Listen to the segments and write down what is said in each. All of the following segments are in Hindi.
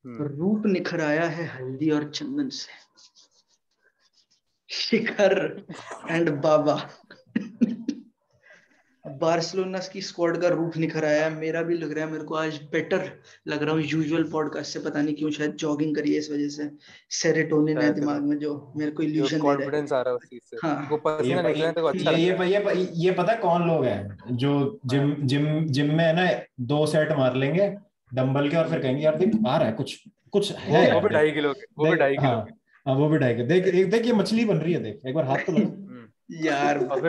रूप निखर आया है हल्दी और चंदन से, शिखर एंड बाबा। बार्सिलोना की स्क्वाड का रूप निखर आया है। मेरा भी लग रहा है, मेरे को आज बेटर लग रहा हूँ यूजुअल पॉडकास्ट से। पता नहीं क्यों, शायद जॉगिंग करी है इस वजह से। सेरोटोनिन है दिमाग में जो मेरे को इल्यूजन दे रहा है। कॉन्फिडेंस आ रहा है उस चीज से। हाँ, वो पसीना निकलने है तो अच्छा लगता है। ये पता है कौन लोग हैं जो जिम में है ना, 2 सेट मार लेंगे डंबल के और फिर कहेंगे यार देख आ रहा है कुछ कुछ है वो यार, भी 2.5 किलो के, वो भी 2.5 किलो के। हाँ वो भी 2.5 किलो। देख देख ये मछली बन रही है, देख एक बार हाथ तो लगा यार। और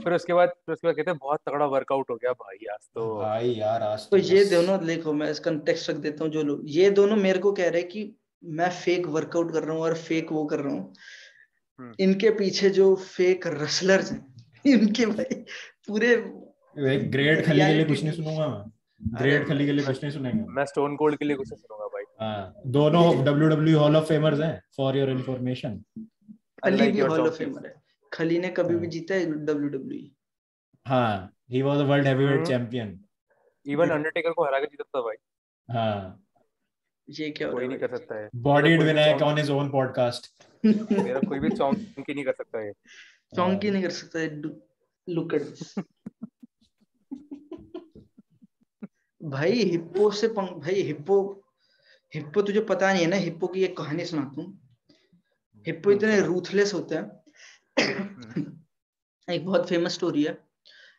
फिर उसके बाद कहते हैं बहुत तगड़ा वर्कआउट हो गया भाई आज तो। भाई यार आज तो तो ये दोनों देखो, मैं इसका कंटेक्स्ट रख देता हूँ। जो लोग ये दोनों मेरे को कह रहे हैं कि मैं फेक वर्कआउट कर रहा हूँ और फेक वो कर रहा हूँ, इनके पीछे जो फेक रसलर्स हैं इनके भाई पूरे ग्रेट खली के लिए कुछ नहीं सुनूंगा मैं। ग्रेट खली के लिए कुछ नहीं सुनेंगे। मैं स्टोन कोल्ड के लिए कुछ सुनूंगा भाई। हाँ, दोनों WWE हॉल ऑफ फेमर्स हैं, फॉर योर इंफॉर्मेशन। खली भी हॉल ऑफ फेमर है। खली ने कभी भी जीता है WWE। हाँ, he was a world heavyweight champion. Even Undertaker को हरा के जीता था भाई। हाँ, ये क्या हो रहा है? कोई नहीं कर सकता है। Bodied Vinayak on his own podcast. मेरा कोई भी चौंकी नहीं कर सकता है। चौंकी नहीं कर सकता है। Look at this. भाई हिप्पो से भाई हिप्पो तुझे पता नहीं है ना। हिप्पो की एक कहानी सुनाता हूँ। हिप्पो इतने रूथलेस होते हैं। एक बहुत फेमस स्टोरी है।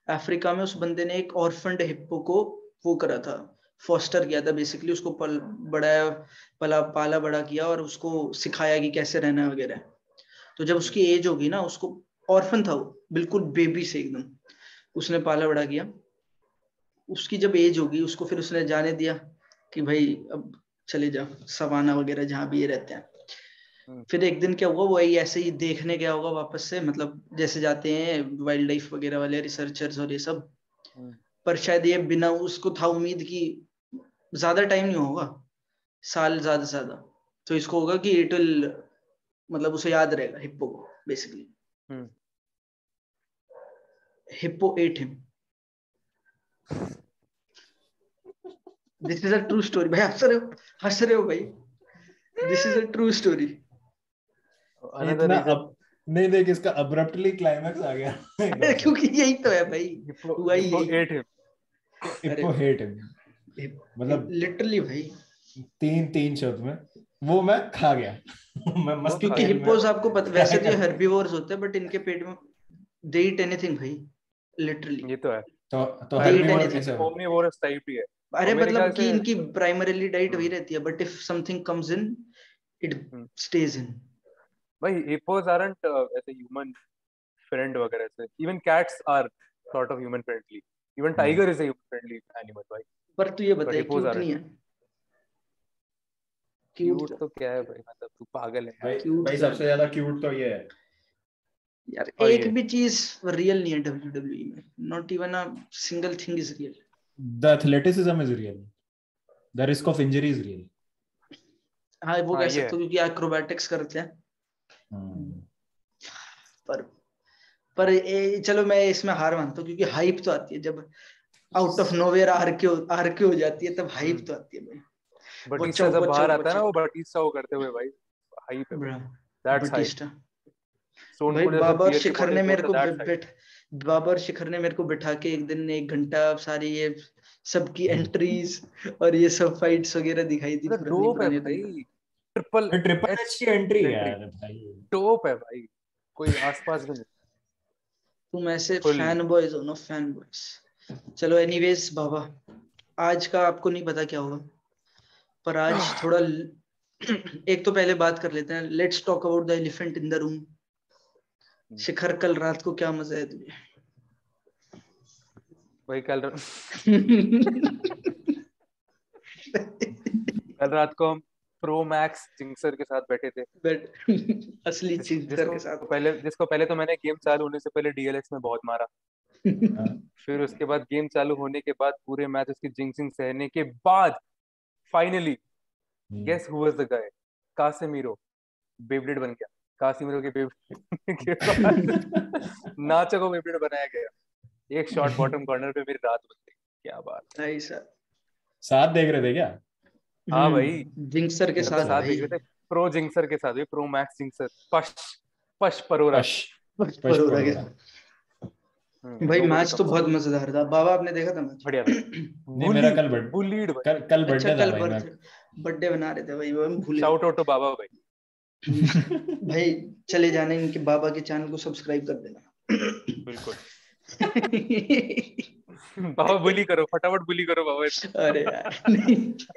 अफ्रीका में उस बंदे ने एक ऑर्फन्ड हिप्पो को वो करा था, फॉस्टर किया था बेसिकली। उसको पाला बड़ा किया और उसको सिखाया कि कैसे रहना है वगैरह। तो जब उसकी एज होगी ना, उसको ऑर्फन था वो, बिल्कुल बेबी से एकदम, उसने पाला बड़ा किया। उसकी जब एज होगी, उसको फिर उसने जाने दिया कि भाई अब चले जा सवाना वगैरह जहाँ भी ये रहते हैं। फिर एक दिन क्या हुआ, वो ऐसे ही देखने गया होगा वापस से, मतलब जैसे जाते हैं वाइल्ड लाइफ वगैरह वाले रिसर्चर्स और ये सब। पर शायद ये बिना उसको था उम्मीद कि ज्यादा टाइम नहीं होगा, साल ज्यादा से ज्यादा, तो इसको होगा कि इट विल, मतलब उसे याद रहेगा हिप्पो को basically. Hippo at him. This is a true story. भाई हंस रहे हो भाई? This is a true story. नहीं देख, इसका अब्रप्टली क्लाइमैक्स आ गया। क्योंकि यही तो है भाई, हुआ ही यही। हिप्पो हेट हिम, मतलब लिटरली भाई। तीन शब्द में वो मैं खा गया। मैं मस्ती क्योंकि हिप्पोस आपको पता, वैसे तो ये हेर्बीवोर्स होते हैं, बट इनके पेट में दे ईट एनीथिंग भाई, लिटरली। ये तो है। तो हेर्बीवोर कैसे हो? ओमनिवोरस टाइप ही है। अरे मतलब कि इनकी प्राइमरीली डाइट वही रहती है, but if something comes in it stage in. भाई हिप्पोस आरंट ऐसे ह्यूमन फ्रेंड वगैरह से। Even cats are sort of human friendly. Even tiger is a human friendly animal भाई। पर तू ये बता, क्यूट नहीं है? क्यूट तो क्या है भाई, मतलब तू पागल है भाई सबसे ज्यादा क्यूट तो ये है यार। एक भी चीज रियल नहीं है WWE में, not even a single thing is real. The athleticism is real. The risk of injury is real. हाँ वो कह सकते हो, क्योंकि एक्रोबैटिक्स करते हैं। पर चलो मैं इसमें हार मानता हूँ, क्योंकि हाइप तो आती है जब आउट ऑफ नोवेयर आर के हो जाती है, तब हाइप तो आती है भाई। बटिस्टा जब बाहर आता है ना, वो बटिस्टा वो करते हुए भाई हाइप है। That's hype. भाई बाबर शिखर ने मेरे को बिठा के एक दिन 1 घंटा सारी ये सबकी एंट्रीज और ये सब फाइट्स वगैरह दिखाई थी। डोप है भाई। ट्रिपल एच की एंट्री है यार भाई, डोप है भाई, कोई आसपास भी नहीं। तुम ऐसे फैन बॉयज हो ना, फैन बॉयज। चलो एनीवेज बाबा, आज का आपको नहीं पता क्या होगा, पर आज थोड़ा एक तो पहले बात कर लेते हैं। Let's talk about the elephant in the room. Shikhar, कल रात को क्या मजा है तुझे? भाई कल रात को हम प्रो मैक्स जिंक्सर के साथ बैठे थे। असली जिंक्सर के साथ। जिसको पहले तो मैंने गेम चालू होने से पहले डीएलएक्स में बहुत मारा। फिर उसके बाद गेम चालू होने के बाद पूरे मैच उसकी जिंक्सिंग सहने के बाद finally guess who was the guy? Casemiro Beyblade बन गया। कासेमीरो के बेब्लेड के बाद नाचो को बेब्लेड बनाया गया। एक शॉट बॉटम कॉर्नर पे मेरी रात बन गई। क्या बात है। सही सर। साथ देख रहे थे क्या? हाँ भाई, जिंक्सर के अच्छा। साथ साथ भाई। भेज रहे थे, प्रो जिंक्सर के साथ, प्रो मैक्स जिंक्सर, पश पश परोरा। पश पश पश परोरा के परोरा। साथ। भाई nobody मैच तो comes बहुत close। मजेदार था। बाबा आपने देखा था मैच? बढ़िया था। नहीं मेरा बुलीड भाई। कल अच्छा बर्थडे था कल भाई। मैं बर्थडे बना रहे थे भाई, वो हम भूले। शाउट आउट टू बाबा भाई। भाई चले जाने इनके बाबा के चैनल को सब्सक्राइब कर देना। बिल्कुल। बाबा बुली करो, फटाफट बुली करो बाबा। अरे यार नहीं।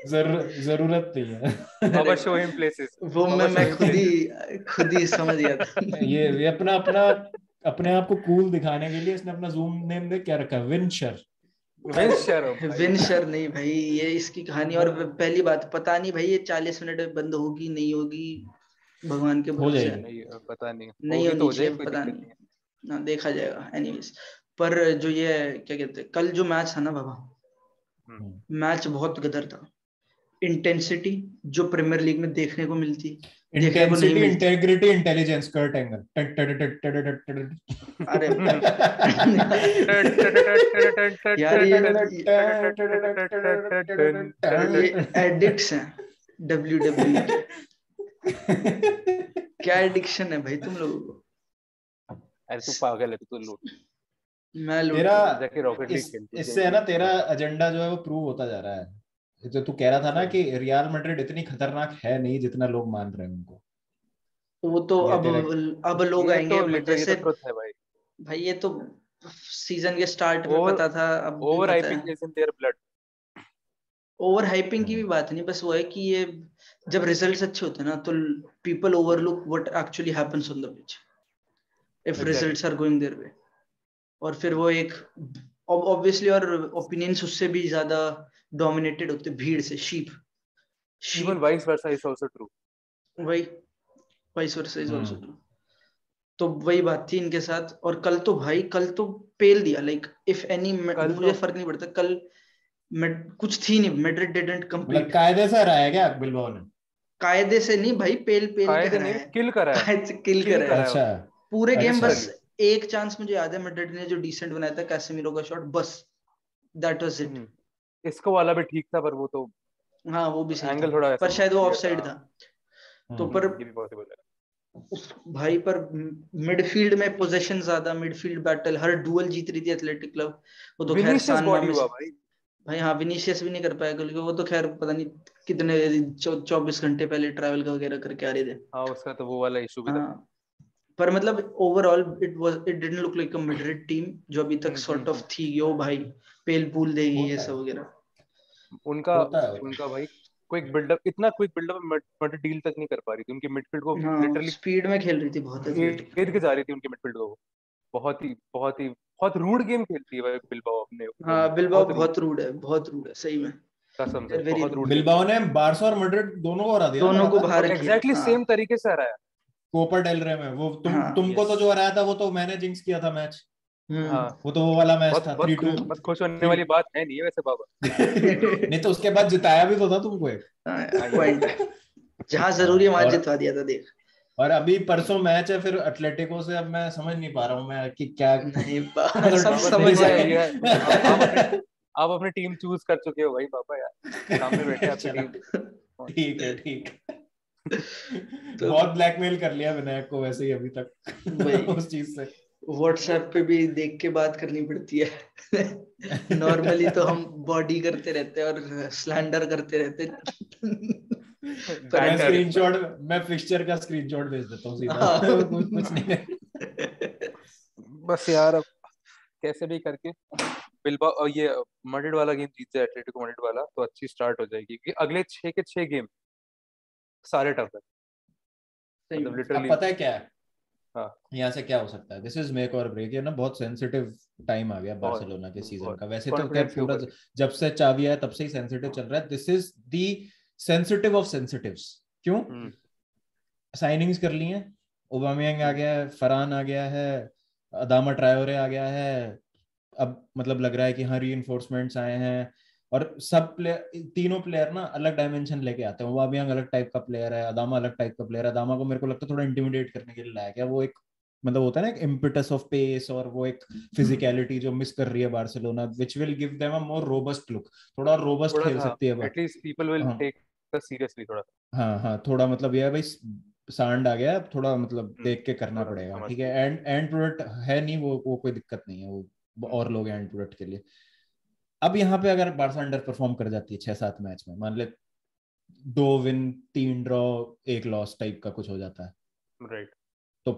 जरूरत नहीं है। बाबा अरे शो हिम प्लेसेस। वो बाबा show मैं him खुद places। ही समझ गया था। ये अपना अपना अपने आप को कूल दिखाने के लिए इसने अपना जूम नेम देख क्या रखा है, विनशर। विंशर भाई। विनशर नहीं भाई, ये इसकी कहानी। और पहली बात पता नहीं भाई ये 40 मिनट में बंद होगी नहीं होगी, भगवान के हो भरोसे है। जाएगी। नहीं पता नहीं, नहीं होगी तो होनी हो जाए, चाहिए, कोई पता दिक्कत नहीं। नहीं है। ना देखा जाएगा एनीवेज। पर जो ये क्या कहते हैं, कल जो मैच था ना बाबा, मैच बहुत गदर था। इंटेंसिटी जो प्रीमियर लीग में देखने को देखने को नहीं इंटेंसिटी, मिलती। Integrity, intelligence, Kurt Angle. अरे यार ये एडिक्ट्स हैं WWE के। क्या एडिक्शन है भाई तुम लोगों को? अरे तू पागल है, तू लूट। मैं लूट तेरा रहा जाके रॉकेट लीग खेल तू, इससे है ना जाके। तेरा एजेंडा जो है वो प्रूव होता जा रहा है। जो तू कह रहा था ना कि रियल मैड्रिड इतनी खतरनाक है नहीं जितना लोग मान रहे हैं उनको। हूँ। वो तो ये अब तेरा अब लोग ये आएंगे तो लिटरली, ये जैसे। तो ट्रुथ है भाई। भाई ये तो सीजन के स्टार्ट में ओवर पता था, अब भी ओवर पता हाइपिंग है। Is in their blood. Over hyping की भी बात नहीं, बस वो है कि ये जब रिजल्ट्स अच्छे होते हैं ना तो people overlook what actually happens on the pitch if exactly. Results are going their way. और फिर वो एक ऑब्वियसली, और ओपिनियंस उससे भी ज्यादा डोमिनेटेड होते भीड़ से, sheep even sheep vice versa is also true. वही vice versa is also true. तो वही बात थी इनके साथ। और कल तो भाई, कल तो पेल दिया लाइक इफ एनी, कल मुझे तो फर्क नहीं पड़ता कल। कुछ थी नहीं, मैड्रिड डिडंट मतलब कंपीट। कायदे से हराया क्या बिलबाओ ने? कायदे से नहीं भाई, पेल पेल के कायदे हराया नहीं, है। किल करा है। कायदे से किल किल करा है करा है अच्छा उन्होंने। पूरे गेम। अच्छा। बस लिटरली। एक चांस मुझे याद है मैड्रिड ने जो डिसेंट बनाया था, कैसेमीरो का शॉट, बस दैट वाज इट। इसको वाला भी ठीक था, पर वो तो हाँ वो भी सही था, एंगल थोड़ा ऐसा पर शायद वो weird ऑफसाइड था। था। तो पर ये भी पॉसिबल है। उस भाई पर मिडफील्ड में पोजीशन ज्यादा, मिडफील्ड बैटल हर डुअल जीत रही थी एथलेटिक क्लब। वो तो खैर विनीशियस सान बॉडी मामे हुआ से। भाई। भाई हाँ, विनीशियस भी नहीं कर पाया क्योंकि वो तो खैर पता नहीं कितने 24 घंटे पहले ट्रैवल का वगैरह करके आ रहे थे। हाँ, उसका तो वो वाला इशू भी था। हाँ पर मतलब overall it didn't look like a midrated team जो अभी तक सॉर्ट ऑफ थी। यो भाई पेल पूल देगी ये होता सब है, वगैरह। उनका होता है, होता उनका भाई क्विक बिल्डअप, इतना क्विक बिल्डअप मट डील तक नहीं कर पा रही थी। उनकी मिडफील्ड को है। हाँ लिटरली स्पीड में खेल रही थी बहुत एथलेटिक। घेर के जा रही थी उनकी मिडफील्ड को। बहुत रूड गेम खेलती है भाई बिलबाओ अपने होम हाँ पे, बिल्बाओ बहुत रूड। बहुत रूड है सही में। कसम से वेरी बहुत रूड। रूड गेम बिलबाओ खेलती ने बारसा और मैड्रिड दोनों को हरा दिया दोनों को लगातार। बाहर और किया एग्जैक्टली हाँ। सेम तरीके से हराया। कोपा डेल रे में वो हाँ तुमको तो यस। जो हराया था वो तो मैंने जिंक्स किया था मैच। हाँ। वो तो वो वाला मैच बहुत था बहुत 3-2। बहुत खुश होने थ्री वाली बात है नहीं है वैसे बाबा। नहीं तो उसके बाद जिताया भी तो था तुमको एक। हाँ, ये भी पॉइंट है। है, जहां जरूरी है वहां और जितवा दिया था देख। अभी परसों मैच है फिर अटलेटिको से। अब मैं समझ नहीं पा रहा हूँ मैं कि क्या नहीं सब बाबा समझ देखो आएगा। ये है, आप अपनी टीम चूज कर चुके हो भाई बाबा यार, सामने बैठे आपकी चला टीम। ठीक है ठीक। तो बहुत ब्लैकमेल कर लिया विनायक को वैसे ही अभी भाई तक उस चीज से। व्हाट्सएप पे भी देख के बात करनी पड़ती है। नॉर्मली तो हम बॉडी करते रहते हैं और स्लैंडर करते रहते हैं। पर बैंटर। मैं फिक्सचर का स्क्रीनशॉट भेज देता हूँ सीधा। कुछ नहीं। बस यार अब कैसे भी करके बिल्बाओ और ये मैड्रिड वाला गेम जीत जाए, एटलेटिको मैड्रिड वाला, तो अच्छी स्टार्ट हो जाएगी क्योंकि अगले 6 के 6 गेम सारे टफ है। सही मतलब में। अब लिटरली। पता है क्या है हाँ। यहाँ से क्या हो सकता है। दिस इज मेक और ब्रेक। ये ना बहुत सेंसिटिव टाइम आ गया बहुत बार्सिलोना के सीजन बहुत का। वैसे तो खैर कॉन्फिडेंस के पूरा ऊपर भी। जब से चावी आया तब से ही सेंसिटिव चल रहा है। This is the sensitive of sensitives. क्यों? साइनिंग्स कर ली हैं। ओबामेयांग आ गया है, फरहान आ गया है, अदामा ट्रायोरे आ गया है। अब मतलब लग रहा है कि हाँ रीइंफोर्समेंट्स आए हैं। और सब प्लेयर, तीनों प्लेयर ना अलग डायमेंशन लेके आते हैं। ओबामेयांग अलग टाइप का प्लेयर है, अदामा अलग टाइप का प्लेयर है। अदामा को मेरे को लगता है थोड़ा इंटिमिडेट करने के लिए लाया गया। वो एक मतलब होता है ना एक इम्पिटस ऑफ पेस और वो एक फिजिकलिटी जो मिस कर रही है Barcelona, which will give them a more robust look. थोड़ा रोबस्ट थोड़ा खेल सा सकती है एटलीस्ट पीपल विल हाँ टेक सकता सीरियसली थोड़ा। हाँ थोड़ा मतलब ये है भाई, सांड आ गया थोड़ा, मतलब देख के करना पड़ेगा, ठीक है। एंड प्रोडक्ट है नहीं वो कोई दिक्कत नहीं है, वो और लोग हैं एंड प्रोडक्ट के लिए। अब यहाँ पे अगर बारसा अंडर परफॉर्म कर जाती है 6-7 मैच में, मान ले 2 विन 3 ड्रॉ 1 लॉस टाइप का कुछ हो जाता है, राइट, तो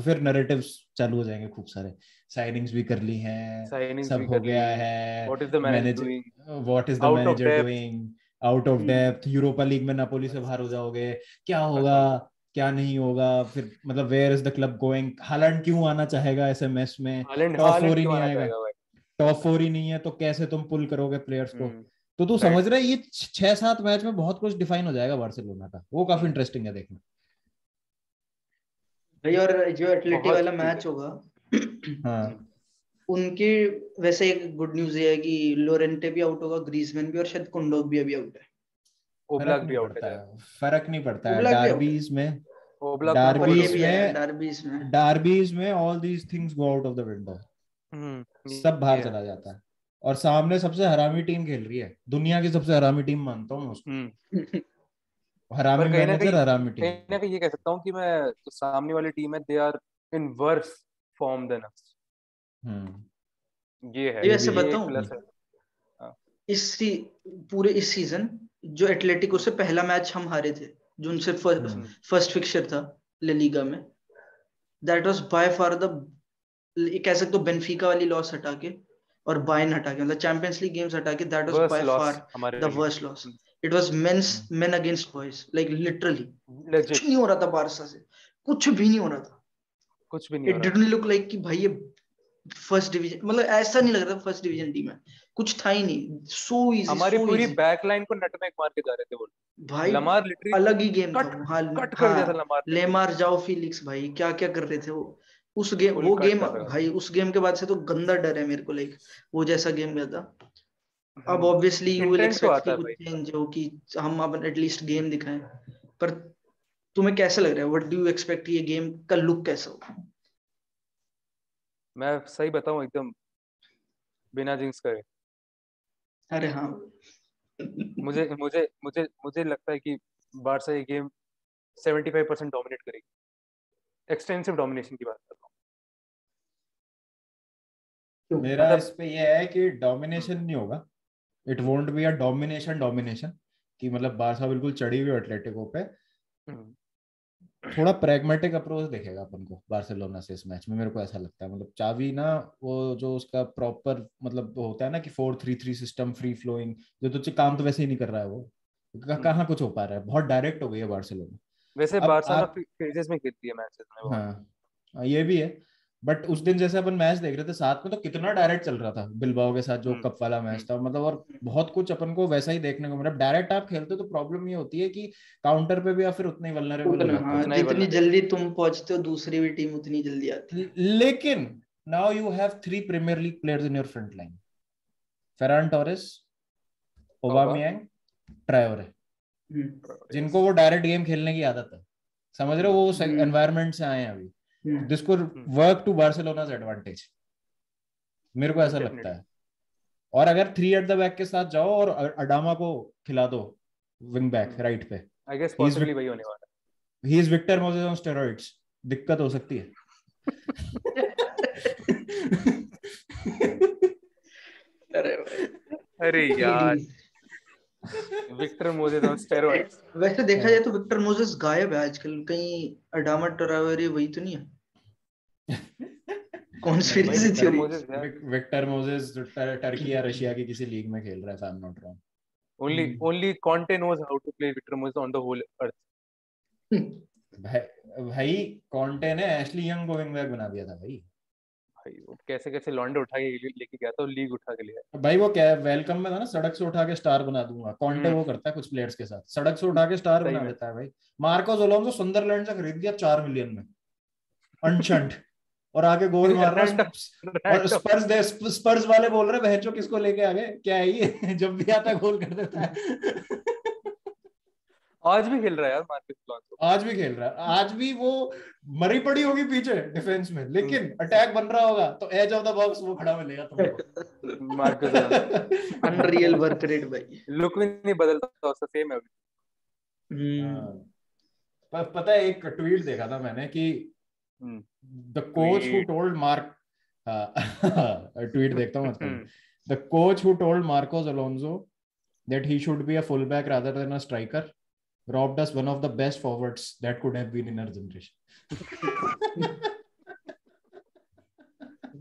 फिर नैरेटिव्स चालू हो जाएंगे खूब सारे। साइनिंग्स भी कर ली हैं, सब हो गया है, what is the manager doing, what is the out of manager depth, doing, out of depth, Europa league में नापोली से बाहर हो जाओगे, क्या होगा क्या नहीं होगा, फिर मतलब where is the club going, Haaland क्यों आना चाहेगा ऐसे मैच में, टॉप 4 ही नहीं आएगा, टॉप 4 ही नहीं है तो कैसे तुम पुल करोगे प्लेयर्स को। तो तू समझ रहा है ये 6-7 मैच में बहुत कुछ डिफाइन हो जाएगा बार्सिलोना का, वो काफी इंटरेस्टिंग है देखना भाई। और जो एटलेटिक वाला मैच होगा, हाँ उनके वैसे एक गुड न्यूज ये है कि लोरेंटे भी आउट होगा, ग्रीजमैन भी, और शायद कुंडोक भी अभी आउट है। ओब्लाक भी आउट है, फर्क नहीं पड़ता है ओब्लाक भी आउट है। डार्बीज में, ओब्लाक और ये डार्बीज भी है में, डार्बीज में all these things go out of the window, सब बाहर चला जाता है। और सामने सबसे हरामी टीम खेल रही है, दुनिया की सबसे हरामी टीम मानता हूँ उसको, हरामी पर कहीं मैनेजर हरामी टीम। कहीं ना कहीं ये कह सकता हूँ कि मैं जो सामने वाली टीम है, they are in worse form than us, ये है, ये वैसे ये एक बताऊं, प्लस है। पूरे इस सीजन जो एटलेटिको से पहला मैच हम हारे थे, जो उनसे फर्स्ट फिक्सचर था ला लीगा में, that was by far the, कह सकते हो बेनफिका वाली लॉस हटा के और बायर्न हटा के, मतलब चैंपियंस लीग गेम्स हटा के, that was by far the worst loss. It was main against boys, like literally कुछ नहीं हो रहा था बारसा से, कुछ भी नहीं हो रहा था, कुछ भी नहीं हो इट रहा। डिडंट लुक लाइक कि भाई ये फर्स्ट डिवीजन, मतलब ऐसा नहीं लग रहा था फर्स्ट डिवीजन टीम है, कुछ था ही नहीं। सो इजी, हमारी सो पूरी इजी बैकलाइन को नटमेग मार के जा रहे थे वो भाई, लमार, लिटरली अलग ही गेम था कट वो। हाँ कट कर दिया था हाँ, लमार ने, लेमार जाओ फिलिक्स भाई क्या क्या कर रहे थे वो उस गेम, फुल वो कट गेम कर रहा भाई, उस गेम के बाद से तो गंदा डर है मेरे को, लाइक वो जैसा गेम गया था। था। अब ऑब्वियसली यू विल इंटेंट तो एक्सपेक्ट आता कि है कुछ भाई। चेंज हो, कि हम अब एटलीस्ट गेम दिखाएं, पर तुम्हें कैसा लग रहा है, व्हाट डू यू एक्सपेक्ट ये गेम का लुक कैसा हो? मैं सही बताऊं एकदम बिना जिंक्स करे, अरे हाँ मुझे मुझे मुझे मुझे लगता है कि बारसा ये गेम 75% डोमिनेट करेगी, एक्सटेंसिव डोमिनेशन की बात कर रहा हूँ। मेरा मतलब इस पे ये है कि डोमिनेशन नहीं होगा, it won't be a domination कि मतलब बारसा बिल्कुल चढ़ी हुई एटलेटिको पे। थोड़ा प्रैग्मेटिक अप्रोच दिखेगा अपन को बार्सिलोना से इस मैच में, मेरे को ऐसा लगता है। मतलब चावी ना, वो जो उसका प्रॉपर मतलब होता है ना कि 4-3-3 सिस्टम फ्री फ्लोइंग, जो तो काम तो वैसे ही नहीं कर रहा है वो, कहाँ कुछ हो पा रहा है, बहुत डायरेक्ट हो गई है बार्सिलोना। वैसे अब बारसा ना आप फेजेस में खेलती है मैचेस में बहुत। हाँ ये भी है, बट उस दिन जैसे अपन मैच देख रहे थे साथ में, तो कितना डायरेक्ट चल रहा था बिलबाओ के साथ जो कप वाला मैच था, मतलब और बहुत कुछ अपन को वैसा ही देखने को, मतलब डायरेक्ट आप खेलते हो तो प्रॉब्लम ये होती है कि काउंटर पे भी आप फिर उतने ही वल्नरेबल हो उतना, जाते हाँ, हो। जितनी जल्दी तुम पहुंचते हो दूसरी भी टीम उतनी जल्दी आती है। लेकिन now you have 3 Premier League players in your front line, Ferran Torres, Aubameyang, Traore, जिनको वो डायरेक्ट गेम खेलने की आदत है, समझ रहे हो, वो एनवायरनमेंट से आए हैं अभी, this could work to Barcelona's advantage, मेरे को ऐसा लगता है। और अगर 3 एट द बैक के साथ जाओ और अडामा को खिला दो विंग बैक राइट पे, आई गेस पॉसिबली वही होने वाला है। He is Victor Moses on steroids, दिक्कत हो सकती है अरे भाई, अरे यार, विक्टर मोजेस ऑन स्टेरॉइड्स। वैसे देखा जाए तो विक्टर मोजेस गायब है आजकल, कहीं अडामा ट्रायोरे वही तो नहीं है? Conspiracy theory. Victor Moses Turkey या रशिया की किसी लीग में खेल रहा है, if I'm not wrong. Only Conte knows how to play Victor Moses on the whole earth. भाई कॉन्टे ने एशली यंग को विंग बैक बना दिया था भाई। भाई वो कैसे कैसे लॉन्डे उठा के लेके गया था, लीग उठा के लिया भाई। वो क्या वेलकम में था ना, सड़क से उठा के स्टार बना दूंगा, कॉन्टे वो करता है कुछ प्लेयर्स के साथ, सड़क से उठा के स्टार बना देता है भाई। मार्कोस अलोंसो सुंदरलैंड से खरीद दिया 4 मिलियन में अनशंट, और आगे गोल मार रहा है। और स्पर्स वाले बोल रहे बहनचो किसको लेके आ गए, क्या है ये जब भी आता है गोल कर देता है आज भी खेल रहा है यार मार्कस अलोंसो, आज भी खेल रहा है, आज भी वो मरी पड़ी होगी पीछे डिफेंस में, लेकिन अटैक बन रहा होगा तो एज ऑफ द बॉक्स वो खड़ा मिलेगा तुमको। Marcus Alonso unreal work rate भाई। लुक भी नहीं बदलता, उसका सेम है अभी। पता है एक ट्वीट देखा था मैंने कि the coach who told mark, tweet देखता हूँ आजकल, the coach who told Marcos Alonso that he should be a fullback rather than a striker robbed us one of the best forwards that could have been in our generation.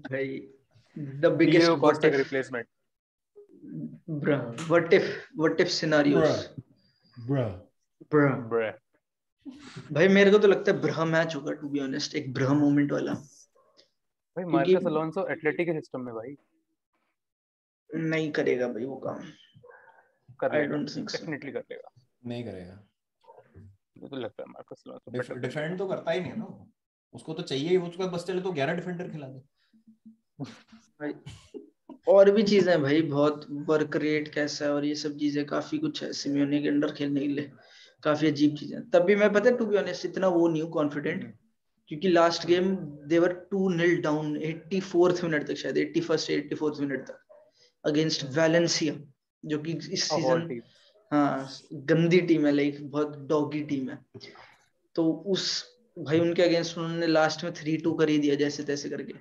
भाई the biggest what if replacement, bruh, what if scenarios, bruh. भाई मेरे को तो लगता है ब्रह मैच होगा टू बी ऑनेस्ट, एक ब्रह मोमेंट वाला। भाई मार्कस अलोंसो एथलेटिक के सिस्टम में भाई नहीं करेगा भाई वो काम, I don't think so, definitely कर लेगा। नहीं करेगा, मुझे तो लगता है मार्कस अलोंसो डिफेंड तो करता ही नहीं है ना उसको, तो चाहिए ही उसका, बस चले तो 11 डिफेंडर खिला दे भाई। और भी चीजें हैं भाई, बहुत वर्क रेट कैसा है और ये सब चीजें काफी कुछ है सिमियोने के अंडर खेलने के लिए, काफी अजीब चीजें। तब भी मैं पता है टू बी ऑनेस्ट इतना वो नहीं हूँ कॉन्फिडेंट, क्योंकि लास्ट गेम दे वर 2-0 डाउन 84th मिनट तक, शायद 81st 84th मिनट तक, अगेंस्ट वैलेंसिया, जो कि इस सीजन हाँ गंदी टीम है, लाइक बहुत डॉगी टीम है। तो उस भाई उनके अगेंस्ट उन्होंने लास्ट में 3-2 कर ही दिया जैसे तैसे करके।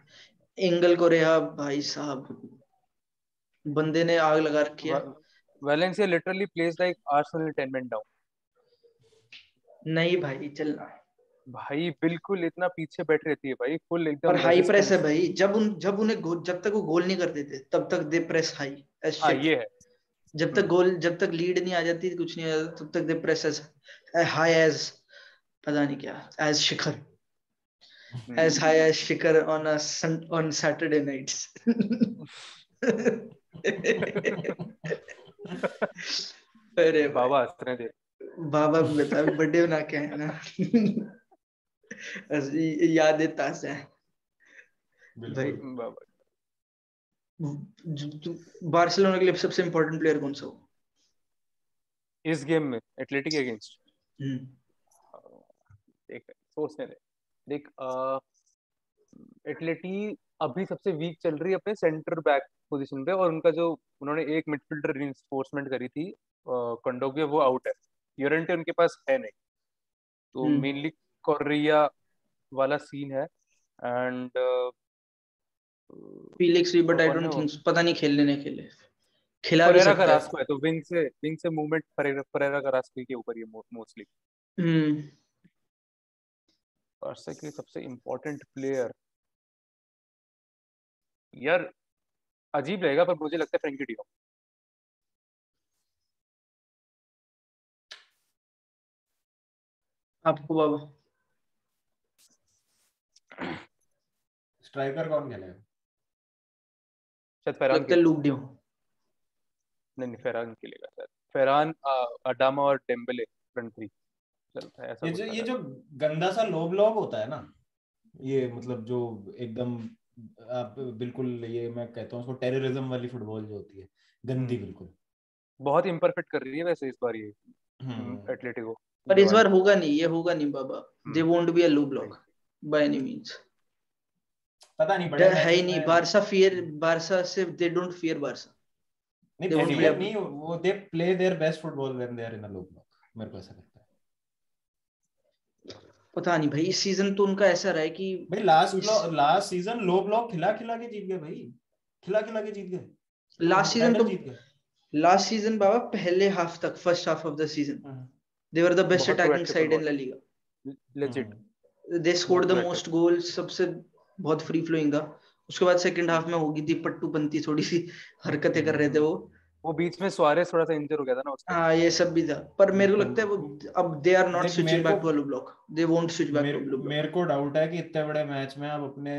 एंगल को रहा भाई साहब, बंदे ने आग लगा रखी है। Valencia literally place like Arsenal 10 men down। नहीं भाई चलना भाई बिल्कुल इतना पीछे बैठ रहती है भाई, फुल एकदम पर हाई प्रेस है भाई, जब उन्हें जब तक वो गोल नहीं कर देते तब तक दे प्रेस हाई एज शिट। ये है, जब तक लीड नहीं आ जाती, कुछ नहीं आ जाता, तब तक दे प्रेस एज हाई एज पता नहीं क्या, as Shikhar, as high as Shikhar on Saturday nights. अरे बाबा हंस रहे थे, बाबा को बता बर्थडे बना के आए ना। यादें ताजा है भाई। बाबा बार्सिलोना के लिए सबसे इम्पोर्टेंट प्लेयर कौन सा हो इस गेम में एथलेटिक के अगेंस्ट? देख सोचने दे, देख एथलेटी अभी सबसे वीक चल रही है अपने सेंटर बैक पोजीशन पे, और उनका जो उन्होंने एक मिडफील्डर रिइंफोर्समेंट करी थी कंडोगे, वो आउट है, यूरेंटे उनके पास है नहीं, तो मेनली कोरिया वाला सीन है। एंड फीलिक्स भी, बट आई डोंट थिंक, पता नहीं खेलने नहीं खेले, खिला भी परेरा सकता करास्को है, तो विंग से मूवमेंट परेरा करास्को के ऊपर ही मोस्टली। बार्सा के सबसे इम्पोर्टेंट प्लेयर यार अजीब रहेगा, पर मुझे लगता है फ्रैंकी डी जॉन्ग। आपको बाबा स्ट्राइकर कौन खेलेगा? शायद फेरान लगता है लूक डियो। नहीं फेरान खेलेगा शायद, फेरान अडामा और डेम्बेले फ्रंट थ्री चलता है ऐसा। ये जो गंदा सा लो ब्लॉक होता है ना, ये मतलब जो एकदम आप बिल्कुल, ये मैं कहता हूँ उसको टेररिज्म वाली फुटबॉल जो होती है, गंदी बिल्कुल, बहुत इम्परफेक्ट कर रही है वैसे इस बार ये एटलेटिको, पर इस बार होगा नहीं, ये होगा नहीं बाबा, they won't be a low block by any means. पता नहीं बड़े है ही नहीं, बारसा से दे डोंट फियर बारसा, नहीं वो they play their best football when they are in a low block, मेरे को ऐसा लगता है। पता नहीं भाई, इस सीजन तो उनका ऐसा रहा है कि भाई लास्ट सीजन लो ब्लॉक खिला के जीत गए भाई, खिला के जीत गए लास्ट सीजन बाबा, पहले हाफ तक, first half of the season they were the best attacking side in La Liga, legit they scored the most goals, सबसे बहुत फ्री फ्लोइंग था। उसके बाद सेकंड हाफ में होगी थी पट्टूपंती, थोड़ी सी हरकतें कर रहे थे वो बीच में सुआरेस थोड़ा सा इंजर हो गया था ना उसका। हाँ ये सब भी था, पर मेरे को लगता है वो अब they are not switching back to block, they won't switch back to block. मेरे को डाउट है कि इतने बड़े मैच में आप अपने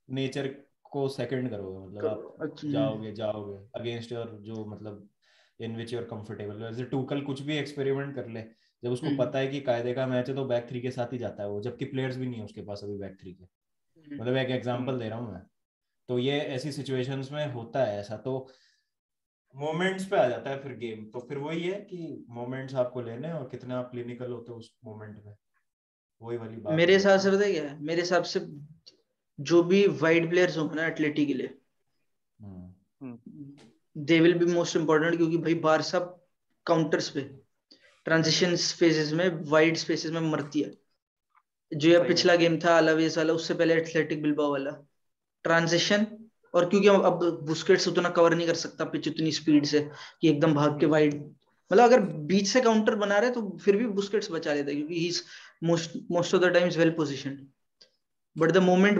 नेचर को सेकंड करोगे, मतलब आप जाओगे अगेंस्ट योर जो मतलब इन विच यूर कंफर्टेबल। वैसे टूकल कुछ भी एक्सपेरिमेंट कर ले, जब उसको पता है कि कायदे का मैच है तो बैक थ्री के साथ ही जाता है वो, जबकि प्लेयर्स भी नहीं है उसके पास अभी बैक थ्री के। मतलब एक एग्जांपल दे रहा हूँ मैं, तो ये ऐसी सिचुएशंस में होता है ऐसा। तो मोमेंट्स पे आ जाता है फिर गेम, तो फिर वही है कि मोमेंट्स आपको लेने और कितने आप क्लिनिकल होते हो उस मोमेंट में, वही वाली बात मेरे है। हिसाब से पता है क्या है, मेरे हिसाब से जो भी वाइड प्लेयर्स होंगे ना एथलेटिक के लिए, they will be most important, क्योंकि भाई बारसा काउंटर्स पे ट्रांजिशन फेजेस में वाइड स्पेसेस में मरती है। जो ये पिछला गेम था अलावेस वाला, उससे पहले एथलेटिक बिल्बाओ वाला, ट्रांजिशन। और क्योंकि अब बुस्केट्स उतना कवर नहीं कर सकता पिच उतनी स्पीड से कि एकदम भाग के वाइड, मतलब अगर बीच से काउंटर बना रहे तो फिर भी बुस्केट्स बचा लेता है, क्योंकि he is most of the times well positioned. But the moment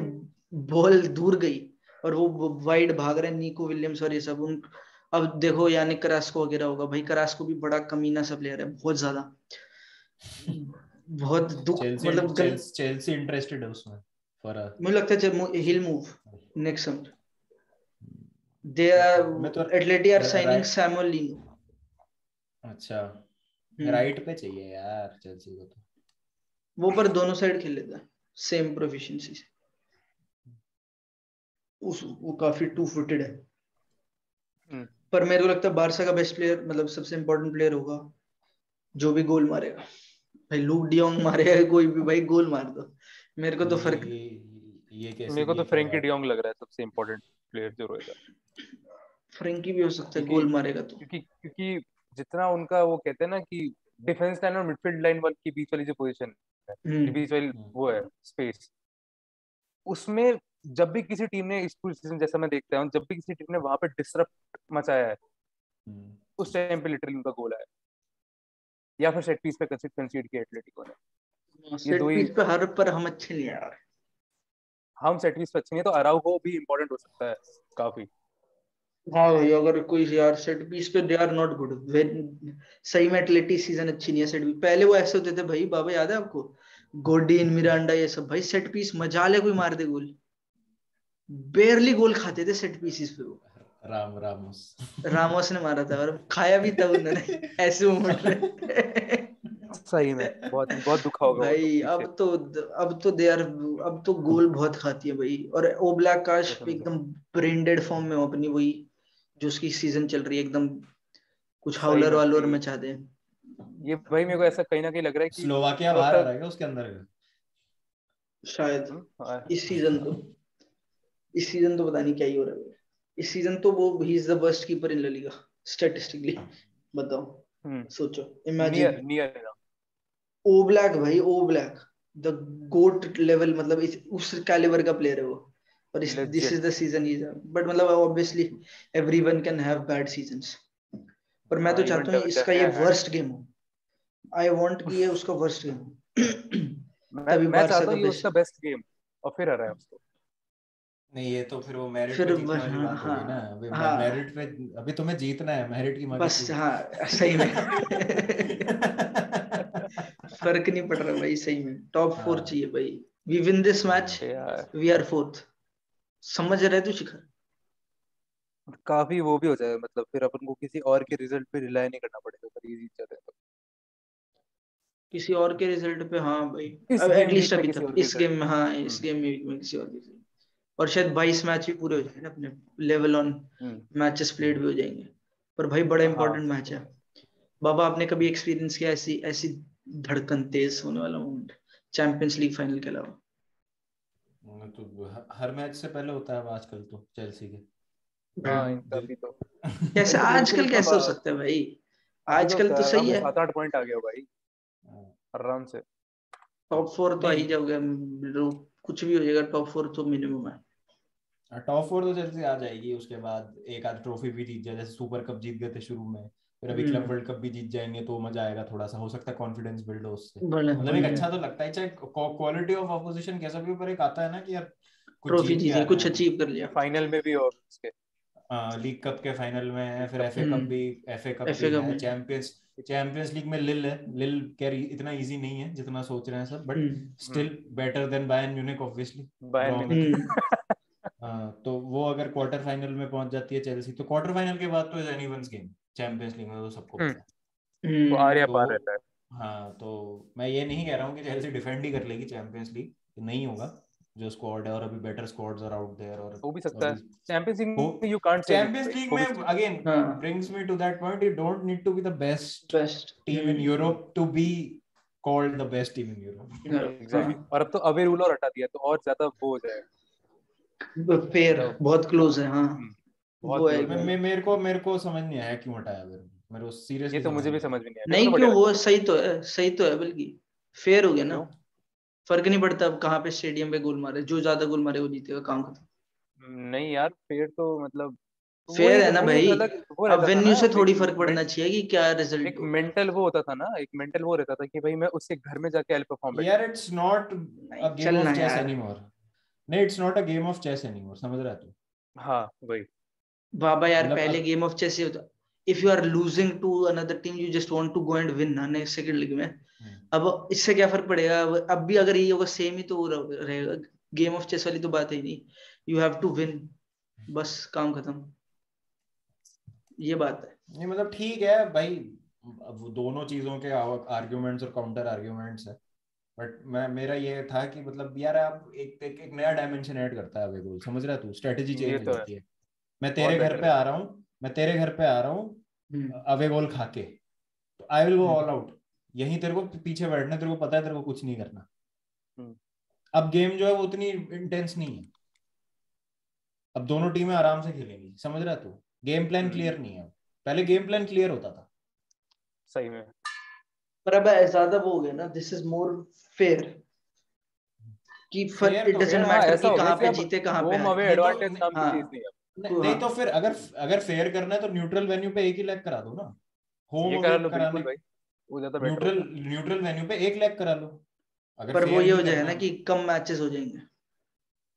ball दूर गई और वो वाइड भाग रहे हैं निको विलियम्स और ये सब, उन अब देखो यानिक करास्को वगैरह होगा, भाई करास्को भी बड़ा कमीना सा प्लेयर है, बहुत ज्यादा, बहुत दुख, चेल्सी मतलब चेल्सी इंटरेस्टेड है उसमें फॉर मुझे लगता है हिल मूव नेक्स्ट समर। दे मैं तो एटलेटी आर साइनिंग राइट, सैमुअल लीनो। अच्छा राइट पे चाहिए यार चेल्सी को तो। वो पर दोनों साइड खेल लेता है सेम प्रोफिशिएंसी से, वो काफी टू फुटेड है। पर मेरे को लगता है बारसा का बेस्ट प्लेयर, मतलब सबसे इंपॉर्टेंट प्लेयर होगा जो भी गोल मारेगा। भाई लूक डियोंग मारेगा कोई भी, भाई गोल मार दो, मेरे को तो फर्क। ये कैसे, मेरे को ये तो क्या फ्रैंकी बात। डियोंग लग रहा है सबसे इम्पोर्टेंट प्लेयर जो रहेगा, फ्रेंकी भी हो सकता है क्योंकि गोल मारेगा तो। क्योंकि क्योंकि जितना उनका वो कहते हैं ना कि डिफेंस लाइन और मिडफील्ड लाइन वाली की बीच वाली जो पोजीशन है, जो बीच वाली वो है स्पेस, उसमें जब भी किसी टीम ने इस पूरे सीजन जैसा मैं देखता हूँ, जब भी किसी टीम ने वहां पे डिसरप्ट मचाया है, उस टाइम पे लिटरली उनका गोल आया, या फिर सेट पीस पे कंसीड किया एटलेटिको ने। ये दो सेट ही, पीस पे हर पर हम अच्छे नहीं यार। हम सेट पीस पे अच्छे नहीं है, तो अराउहो भी इंपॉर्टेंट हो सकता है काफी। हाँ भाई अगर कोई यार सेट पीस पे दे आर नॉट गुड, सही में एटलेटिक सीजन अच्छी नहीं है सेट पीस। पहले वो ऐसे होते थे भाई, बाबा याद है आपको, गोडीन मिरांडा ये सब, भाई सेट पीस मजाल है कोई मार दे गोल, बेयरली गोल खाते थे सेट पीसेस पे वो। रामोस रामोस ने मारा था और खाया भी था उन्होंने ऐसे मोमेंट में। सही में बहुत बहुत दुखा होगा वो तो भाई पीछे, अब तो दे आर, अब तो गोल बहुत खाती है भाई। और ओब्लाक काश कसम से। एकदम ब्रेंडेड फॉर्म में हो अपनी, वही जो उसकी सीजन चल रही है एकदम, कुछ सही हाउलर में वालोर भाई, मचा दे। ये भाई मेरे को ऐसा कहीं ना कहीं लग रहा है कि स्लोवाकिया कब बाहर आ तक। रहा है क्या उसके अंदर का? शायद हाँ, इस सीजन तो, इस सीजन तो पता नहीं क्या ही हो रहा है। इस सीजन तो वो he is the worst keeper in La Liga statistically, बताओ, सोचो, नियर इमेजिन। नियर ना। ओ ब्लैक भाई, Oblak the GOAT level, मतलब उस कैलिबर का प्लेयर है वो। और इस this is legend. The season ही, बट मतलब obviously everyone can have bad seasons, पर मैं तो हाँ, इवन चाहता हूँ इसका ये डहया हैड। वर्स्ट गेम हो। आई वांट कि ये उसका वर्स्ट गेम हो। तभी मैं बारसा चाहता का हूँ ये उसका बेस्ट। बेस्ट गेम, और फिर आ रहा है उसको। नहीं ये तो फिर वो मेरिट फिर पे जीतने वाली हाँ बात हो गई ना, हाँ अभी हाँ, मेरिट पे, अभी तुम्हें जीतना है, मेरिट की मगे बस क्यों? हाँ सही में। फर्क नहीं पड़ रहा भाई, सही में टॉप 4 हाँ चाहिए भाई। वी विन दिस मैच, यार वी आर फोर्थ, समझ रहे तू शिखर? काफी वो भी हो जाएगा, मतलब फिर अपन को किसी और के रिजल्ट पे रिलाई नहीं करना पड़ेगा अगर ये जीत जाते हैं तो। किसी और के रिजल्ट पे, हाँ भाई। इस अब गेम एटलीस्ट वीक में अभी किसी तक और के इस रिजल्ट गेम में, हाँ पे। इस गेम में किसी और के रिजल्ट। और शायद 22 मैच भी पूरे हो जाएंगे ना अपने, level on hmm. Matches played भी हो जाएंगे। पर भाई बड़ा हाँ इंपॉर्टेंट मैच है। बाबा आपने कभी एक्सपीरियंस किया ऐसी ऐसी धड़कन तेज होने वाला मोमेंट चैंपियंस लीग फाइनल के अलावा? तो हर मैच से पहले होता है अब आजकल तो चेल्सी के हाँ, इनका दिल। भी तो। कैसे अभी तो बिल्कुल आजकल एकदम कैसे हो सकता है भाई? अभी तो आजकल तो सही आराम से है, 7-8 पॉइंट आ गया हो भाई, आराम से। टॉप 4 तो आ ही नहीं जाओगे, कुछ भी हो जाएगा, टॉप 4 तो मिनिमम है। टॉप फोर तो चेल्सी आ जाएगी, उसके बाद एक आध ट्रॉफी भी जीत जाए, जैसे सुपर कप जीत गए थे शुरू में, फिर अभी क्लब वर्ल्ड कप भी जीत जाएंगे तो मजा आएगा, थोड़ा सा हो सकता है कॉन्फिडेंस बिल्ड हो उससे, भले मतलब एक भले अच्छा तो लगता है, चाहे क्वालिटी ऑफ अपोजिशन कैसा भी, पर एक आता है ना कि यार कुछ ट्रॉफी जीत के आ जीती, रहे कुछ हैं। अचीव कर लिया। फाइनल में भी हो उसके, लीग कप के फाइनल में है, लीग फिर कप एफए में। कप भी, एफए कप एफए भी कप है, में। चैंपियंस चैंपियंस लीग में लिल है, लिल क्या इतना इजी नहीं है जितना सोच रहे हैं सब, but hmm. Still better than Bayern Munich obviously, Bayern draw में म्यूनिख। तो। हम्म तो वो अगर क्वार्टर फाइनल में पहुंच जाती है चेल्सी, तो क्वार्टर फाइनल के बाद तो is anyone's game champions League में, तो सबको पता है। वो आर्या हम्म तो पार रहता है। हाँ, तो मैं ये नहीं कह रहा हूँ कि चेल्सी डिफेंड ही कर लेगी चैंपियंस लीग, नहीं होगा, जो स्क्वाड है, और अभी better squads are out there, और हो भी सकता है। चैंपियंस लीग में you can't say Champions League में अगेन हाँ। brings me to that point, you don't need to be the best best team in Europe to be called the best team in Europe. Exactly. और अब तो अवे रूल और हटा दिया तो और ज्यादा वो हो जाएगा। फेयर बहुत क्लोज है। हाँ बहुत वो है close एकदम। मेरे को समझ नहीं आया क्यों हटाया मेरे को सीरियसली ये तो मुझे भी समझ में नहीं आया। नहीं क्यों, वो सही तो है, सही तो है, बल्कि फेयर हो गया ना। क्यों? फर्क नहीं पड़ता अब कहाँ पे स्टेडियम पे गोल मारे, जो ज्यादा गोल मारे वो जीतेगा, काम खत्म। नहीं यार फेयर तो मतलब वो फेयर एक है ना वो भाई, एक अलग वो अब रहता था वेन्यू ना, से थोड़ी एक फर्क पड़ना चाहिए कि क्या रिजल्ट एक हो। मेंटल वो होता था ना, एक मेंटल वो रहता था कि भाई मैं उसके घर में जाके परफॉर्म बेटर यार इट्स नॉट अ गेम चलना ऑफ चेस यार। एनीमोर। नहीं, it's not a game of chess anymore, समझ रहा है तू? हाँ वही। बाबा यार मतलब पहले गेम ऑफ चेस ये होता, if you are losing to another team you just want to go and win ना नेक्स्ट सेकंड लीग में। अब इससे क्या फर्क पड़ेगा, अब भी अगर ये होगा सेम ही तो वो रहेगा। गेम ऑफ चेस वाली तो बात है ही नहीं, यू हैव टू विन, बस काम खत्म, ये बात है। नहीं मतलब ठीक है भाई, अब वो दोनों चीजों के आर्ग्यूमेंट्स और काउंटर आर्ग्यूमेंट्स है, बट मेरा ये था कि मतलब यार आप एक नया डायमेंशन ऐड करता है अवे गोल, समझ रहा है तू? स्ट्रेटजी ये चेंज हो तो है, जाती है। मैं बहुत तेरे घर बेटर पे है। आ रहा हूँ, मैं तेरे घर पे आ रहा हूँ हम्म अवे गोल खा के, तो I will go hmm all out. यहीं तेरे को पीछे बैठना, तेरे को पता है तेरे को कुछ नहीं करना। हम्म, अब गेम जो है वो उतनी इंटेंस नहीं है, अब दोनों टीमें आराम से खेलेंगी, समझ रहा है तू? गेम प्लान क्लियर नहीं है अब। पहले गेम प्लान क्लियर होता था। सही में। पर अब ज्यादा वो हो गया ना, दिस इज मोर फेयर, कि फेयर इट तो डजंट हाँ मैटर ऐसा कि हो गया कहाँ कि पे अब जीते कहाँ पे होम हारे। अवे नहीं तो एडवांटेज नाम की हाँ चीज नहीं है। नहीं हाँ तो फिर अगर फेयर करना है तो न्यूट्रल वेन्यू पे एक ही लेग करा दो ना। होम ये करा अवे लो कराने, बिल्कुल भाई, वो ज्यादा बेटर न्यूट्रल होगा। न्यूट्रल वेन्यू पे एक लेग करा लो, अगर पर वो फेयर ये ही हो जाएगा करना ना है। कि कम मैचेस हो जाएंगे,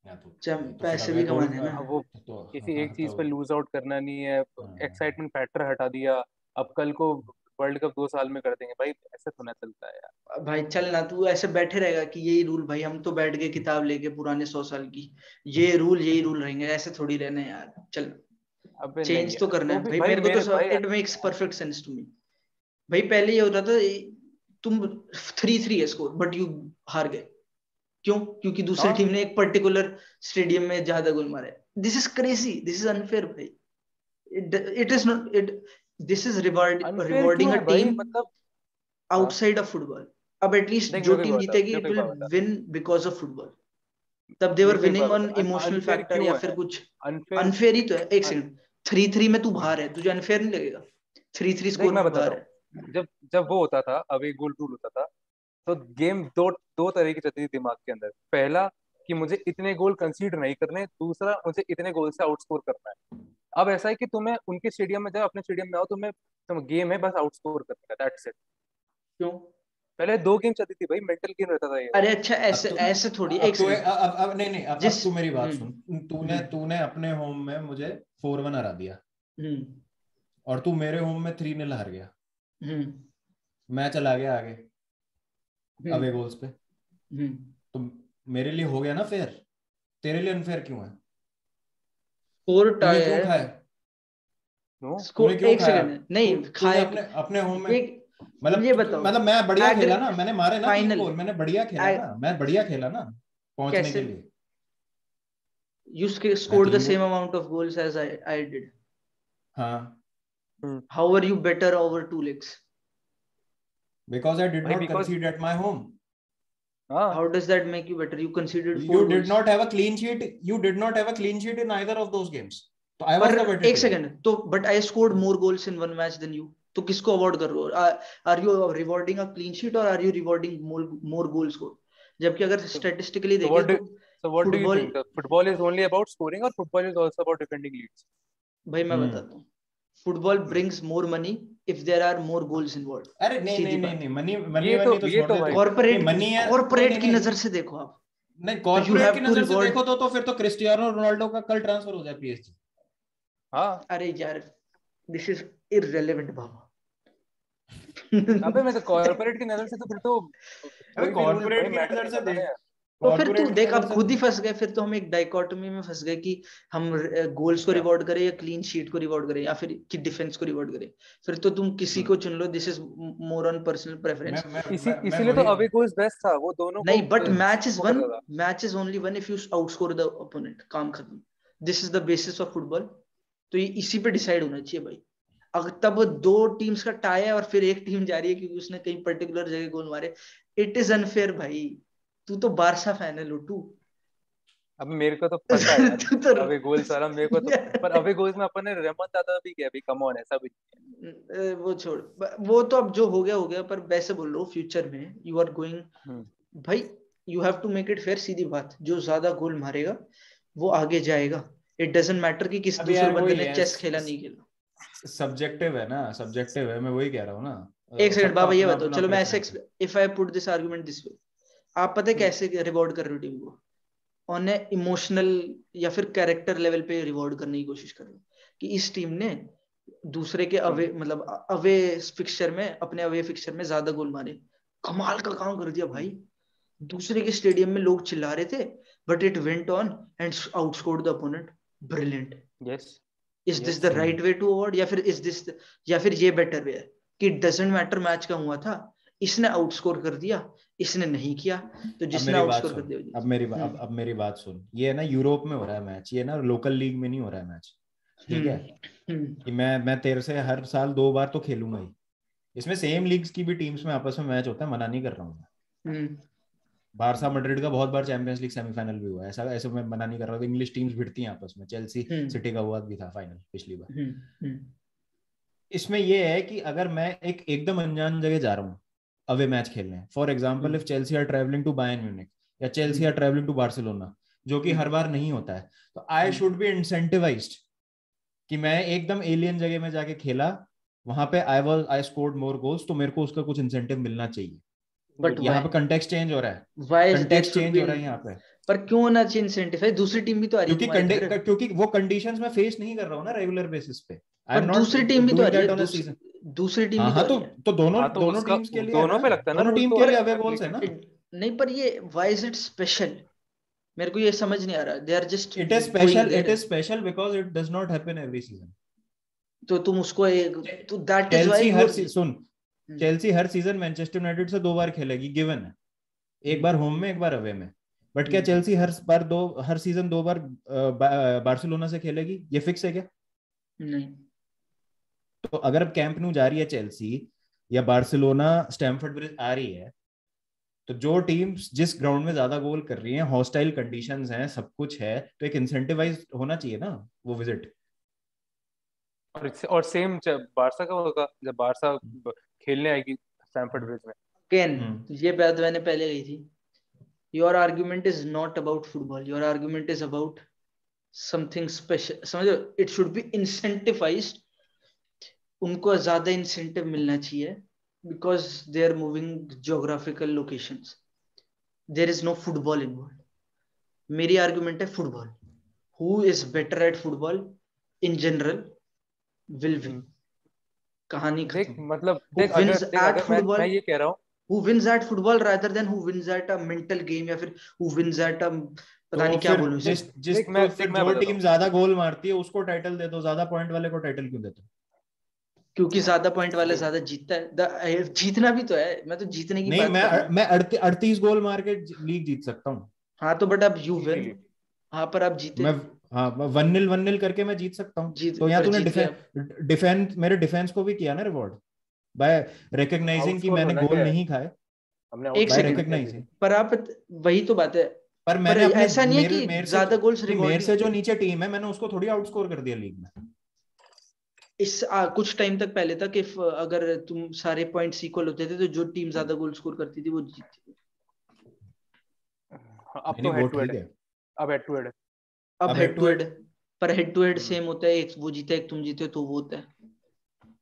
या तो जब तो फिर पैसे अवे भी गोल कमाने हैं ना। अब वो तो किसी हाँ एक चीज तो पे लूज आउट करना नहीं है, हाँ। एक्साइटमेंट फैक्टर हटा दिया, अब कल को वर्ल्ड कप 2 साल में कर देंगे भाई, ऐसे थोड़ा चलता है यार। भाई चल ना, तू ऐसे बैठे रहेगा कि यही रूल, भाई हम तो बैठ गए किताब लेके पुराने 100 साल की, ये रूल यही रूल रहेंगे, ऐसे थोड़ी रहना है यार, चल अबे नहीं चेंज तो यार, करना तो है भी भाई, भाई मेरे को मेरे तो भाई it makes perfect sense to me. भाई पहले ये होता था, तुम 3-3 है स्कोर बट यू हार गए, क्यों? क्योंकि दूसरी टीम हाँ ने एक पर्टिकुलर स्टेडियम में ज्यादा गोल मारे। This is crazy, this is unfair भाई। It is not it, this is unfair rewarding क्यों अ है भाई टीम मतलब। हाँ आउटसाइड ऑफ फुटबॉल। अब एटलीस्ट देख जो मेरे को एक टीम बात बता, जीतेगी मेरे इट को एक विल बात बता, विन बिकॉज ऑफ फुटबॉल। तब देवर मेरे को एक विनिंग बात ऑन बता, इमोशनल अनफेयर फैक्टर या क्यों फिर है? कुछ। अनफेयर, अनफेयर ही तो है, एक सेकंड, 3-3 में तू बाहर है, तुझे अनफेयर नहीं लगेगा? 3-3 देख स्कोर में मैं तू बताता बाहर है। हूँ, जब जब वो होता था अवे गोल रूल होता था, तो गेम दो दो तरह की चलती थी दिमाग के अंदर। पहला कि मुझे इतने गोल कंसीडर नहीं करने, दूसरा मुझे इतने गोल से आउटस्कोर करना है। अब ऐसा है कि तुम्हें उनके स्टेडियम में जाओ, अपने स्टेडियम में आओ, तुम गेम है बस आउटस्कोर करने का, दैट्स इट। क्यों? पहले 2 गेम चलती थी भाई, मेंटल गेम रहता था ये अरे वाला। अच्छा, अब ऐसे तो ऐसे थोड़ी, एक तो सेकंड। अब नहीं नहीं, अब जिस तू मेरी बात सुन। तूने हम्म तूने अपने होम में मुझे 4-1 हरा दिया, हम्म और तू मेरे होम में 3-0 हार गया। हम्म मैं चला गया आगे हम्म अवे गोल्स पे, हम्म तो मेरे लिए हो गया ना फेयर? तेरे लिए अनफेयर क्यों है? स्कोर तूने टाई क्यों है। खाया? नो। तूने स्कोर क्यों एक खाया? सेकंड, नहीं तूने खाए। अपने अपने होम में, एक मतलब ये बताओ, मतलब मैं बढ़िया एग्री खेला ना, मैंने मारे ना 3 फाइनल गोल, मैंने बढ़िया खेला ना, मैं बढ़िया खेला ना पहुंचने कैसे? के लिए। You मैं scored the 3 goal, same amount of goals as I did. हाँ, How are you better over 2 legs? Because I did भाई not because concede at my home. हाँ How does that make you better? You conceded You four did goals. not have a clean sheet. You did not have a clean sheet in either of those games. तो I was पर the better एक team. सेकंड तो, but I scored more goals in one match than you. तो किसको अवॉर्ड कर रहे हो? Are you rewarding a clean sheet or are you rewarding more goals scored? जबकि अगर so, statistically so देखें what do तो so what do you football, think, the football is only about scoring or football is also about defending leads? भाई मैं बताता हूँ, football brings more money if there are more goals involve. अरे नहीं सीधी नहीं नहीं बात नहीं, है। मनी मनी वनी तो ये छोड़ तो दे भाई तू। नहीं कॉर्पोरेट, मनी है, नहीं कॉर्पोरेट नहीं की नहीं नजर से देखो आप, नहीं, तो यू कॉर्पोरेट की हैव टू नजर से रिवॉर्ड। देखो तो फिर तो क्रिस्टियानो रोनाल्डो का कल ट्रांसफर हो जाए पीएसजी। हाँ अरे यार, दिस इज इररेलेवेंट बाबा। अबे मैं तो कॉर्पोरेट की नजर से तो फिर तो अबे कोई भी रूल भाई कॉर्पोरेट की मैटर नजर नहीं से करता ना देख, यार। तो फिर तू कॉर्पोरेट देख, लेवल अब से खुद ही फंस गए, फिर तो हम एक डाइकोटोमी में फंस गए कि हम गोल्स को क्या रिवॉर्ड करें या क्लीन शीट को रिवॉर्ड करें या फिर कि डिफेंस को रिवॉर्ड करें। फिर तो तुम किसी को चुन लो, this is more on personal preference. इसीलिए तो वही अवे गोल्स बेस्ट था, वो दोनों को नहीं, बट मैच इज वो वन, करता था। Match is only one if you outscore the opponent, काम खत्म। This is the basis of football. तो ये इसी पे डिसाइड होना चाहिए भाई। अगर तब दो टीम्स का टाई है और फिर एक टीम जा रही है क्योंकि उसने कहीं पर्टिकुलर जगह गोल मारे, इट इज अनफेयर भाई। तू तो बारसा फैन है लोटू। अब मेरे को तो पता है यार, तू तो अवे गोल्स वाला मेरे को तो, पर अवे गोल्स में अपन ने रेमन दादा भी किया, भी कम ऑन, ऐसा भी वो छोड़, वो तो अब जो हो गया हो गया, पर वैसे बोल रहा हूँ फ्यूचर में यू आर गोइंग भाई, you have to make it fair. सीधी बात, जो ज्यादा गोल मारेगा वो आगे जाएगा। इट डजंट मैटर कि किस अब दूसरे यार बंदे वही ने है, चेस खेला नहीं खेला। सब्जेक्टिव है ना, सब्जेक्टिव है, मैं वही कह रहा हूँ एक ना, सेकंड सबका बाबा, ये अपना बताओ, अपना चलो मैं ऐसे, प्रेफरेंस है। If I put this argument this way, आप पता है कैसे रिवॉर्ड कर रहे हो टीम को? ऑन ए इमोशनल या फिर कैरेक्टर लेवल पे रिवॉर्ड करने की कोशिश कर रहे हो कि इस टीम ने दूसरे के अवे, मतलब अवे फिक्सचर में, अपने अवे फिक्सचर में ज्यादा गोल मारे, कमाल का काम कर दिया भाई। दूसरे के स्टेडियम में लोग चिल्ला रहे थे, but it went on and outscored the opponent. Brilliant. Yes is this the right way to award, या फिर इज दिस, या फिर ये बेटर वे है कि इट डजंट मैटर मैच का हुआ था, इसने आउटस्कोर कर दिया, इसने नहीं किया, तो अब जिसने मेरी बात आउटस्कोर कर सुन, दिया वो जीत अब मेरी गया। अब मेरी बात सुन, ये है ना यूरोप में हो रहा है मैच, ये ना लोकल लीग में नहीं हो रहा है मैच, ठीक है? कि मैं तेरे से हर साल 2 बार तो खेलूंगा ही, इसमें सेम लीग्स की भी टीम्स में आपस में मैच होता है, मना नहीं कर रहा हूँ मैं। बारसा मैड्रिड का बहुत बार चैंपियंस लीग सेमीफाइनल भी हुआ है, ऐसा ऐसे मैं मना नहीं कर रहा हूँ, इंग्लिश टीम्स भिड़ती हैं आपस में, चेल्सी सिटी का हुआ भी था फाइनल पिछली बार। इसमें ये है कि अगर मैं एक एकदम अनजान जगह जा रहा हूँ अवे मैच खेलने, for example if Chelsea are travelling to Bayern Munich या Chelsea are travelling to Barcelona, जो कि हर बार नहीं होता है, तो आई शुड बी इंसेंटिवाइज्ड कि मैं एकदम एलियन जगह में जाके खेला, वहां पे आई स्कोर्ड मोर गोल्स, तो मेरे को उसका कुछ इंसेंटिव मिलना चाहिए। बट यहाँ पे कंटेक्स्ट चेंज हो रहा है, why there context should change be, हो रहा है यहाँ पे, पर क्यों ना चेंज इंसेंटिव है? दूसरी टीम भी तो आ रही है तुम्हारे घर। क्योंकि वो कंडीशंस में फेस नहीं कर रहा हूँ ना रेगुलर बेसिस पे, आई एम पर नॉट दूसरी टीम भी तो आ डूइंग रही है, दैट ऑन अ सीजन। दूसरी टीम हाँ भी तो हाँ, आ रही है। तो दोनों हाँ तो दोनों उसका टीम्स के लिए है दोनों ना, पे लगता है ना दोनों रूल टीम तो, के लिए है अवे ना गोल्स है ना। नहीं, पर ये व्हाई इज इट स्पेशल? मेरे को ये समझ नहीं आ रहा, they are just it is going special, it there. Is special because it does not happen every season. तो तुम उसको एक, तो that is why Chelsea you. सुन, चेल्सी हर सीजन मैनचेस्टर यूनाइटेड से 2 बार खेलेगी, गिवन है, एक बार होम में एक बार अवे में, बट क्या चेल्सी हर सीजन 2 बार बार्सिलोना से खेलेगी, ये फिक्स है क्या? नहीं। तो अगर अब कैंप न्यू जा रही है चेल्सी या बार्सिलोना स्टैमफोर्ड ब्रिज आ रही है, तो जो टीम्स जिस ग्राउंड में ज्यादा गोल कर रही हैं, हॉस्टाइल कंडीशंस हैं, सब कुछ है, तो एक इंसेंटिवाइज होना चाहिए ना वो विजिट। और सेम जब बारसा का होगा, जब बारसा खेलने आएगी स्टैमफोर्ड ब्रिज में। केन, ये बात मैंने पहले कही थी, your argument is not about football, your argument is about something special, समझो? इट शुड बी इंसेंटिवाइज्ड, उनको ज्यादा इंसेंटिव मिलना चाहिए because they are moving geographical locations, there is no football involve. मेरी आर्गुमेंट है football, who is better at football in general will win, कहानी देख खत्म। मतलब हु देख विन्स एट अगर मैं फुटबॉल, ये कह रहा हूँ, who wins at football rather than who wins at a mental game, या फिर who wins at a, पता तो नहीं क्या फिर बोलूं इसे। फिर मैं जो बताता टीम हूँ। ज्यादा गोल मारती है उसको टाइटल दे दो, ज्यादा पॉइंट वाले को टाइटल क्यों देते हो? क्योंकि ज्यादा पॉइंट वाला देख ज्यादा जीतता है। जीतना भी तो है, मैं तो जीतने की नहीं, बात कर रहा हूँ। मैं 38 गोल मार के लीग जीत सकता हूँ। हाँ तो बट अब यू विन, इजीली। हाँ पर आप जीते, मैं, हाँ, 1-0 करके मैं जीत सकता हूँ, जीत तो यहाँ पर तूने जीत गया। डिफेंस मेरे डिफेंस को भी किया ना रिवॉर्ड, बाय रिकॉग्नाइजिंग कि आउटस्कोर मैंने होना गोल क्या है, नहीं खाए, हमने एक बाय आउटस्कोर सेकंड, रिकॉग्नाइजिंग। पर आप, वही तो बात है। पर पर मैंने अपने ऐसा नहीं है मेरे कि मेरे से ज्यादा गोल्स नहीं, मेरे रिवॉर्डिंग। से जो नीचे टीम है मैंने उसको थोड़ी आउटस्कोर कर दिया लीग में। कुछ टाइम तक पहले तक, इफ अगर तुम सारे पॉइंट्स इक्वल होते थे तो जो टीम ज्यादा गोल स्कोर करती थी वो जीतती थी। अब नहीं तो वो हेड टू हेड ठीक है, है, अब हेड टू हेड है। अब अब head head to to head, head. पर हेड टू हेड सेम होता है, एक वो जीता एक तुम जीते हो, तो वो होता है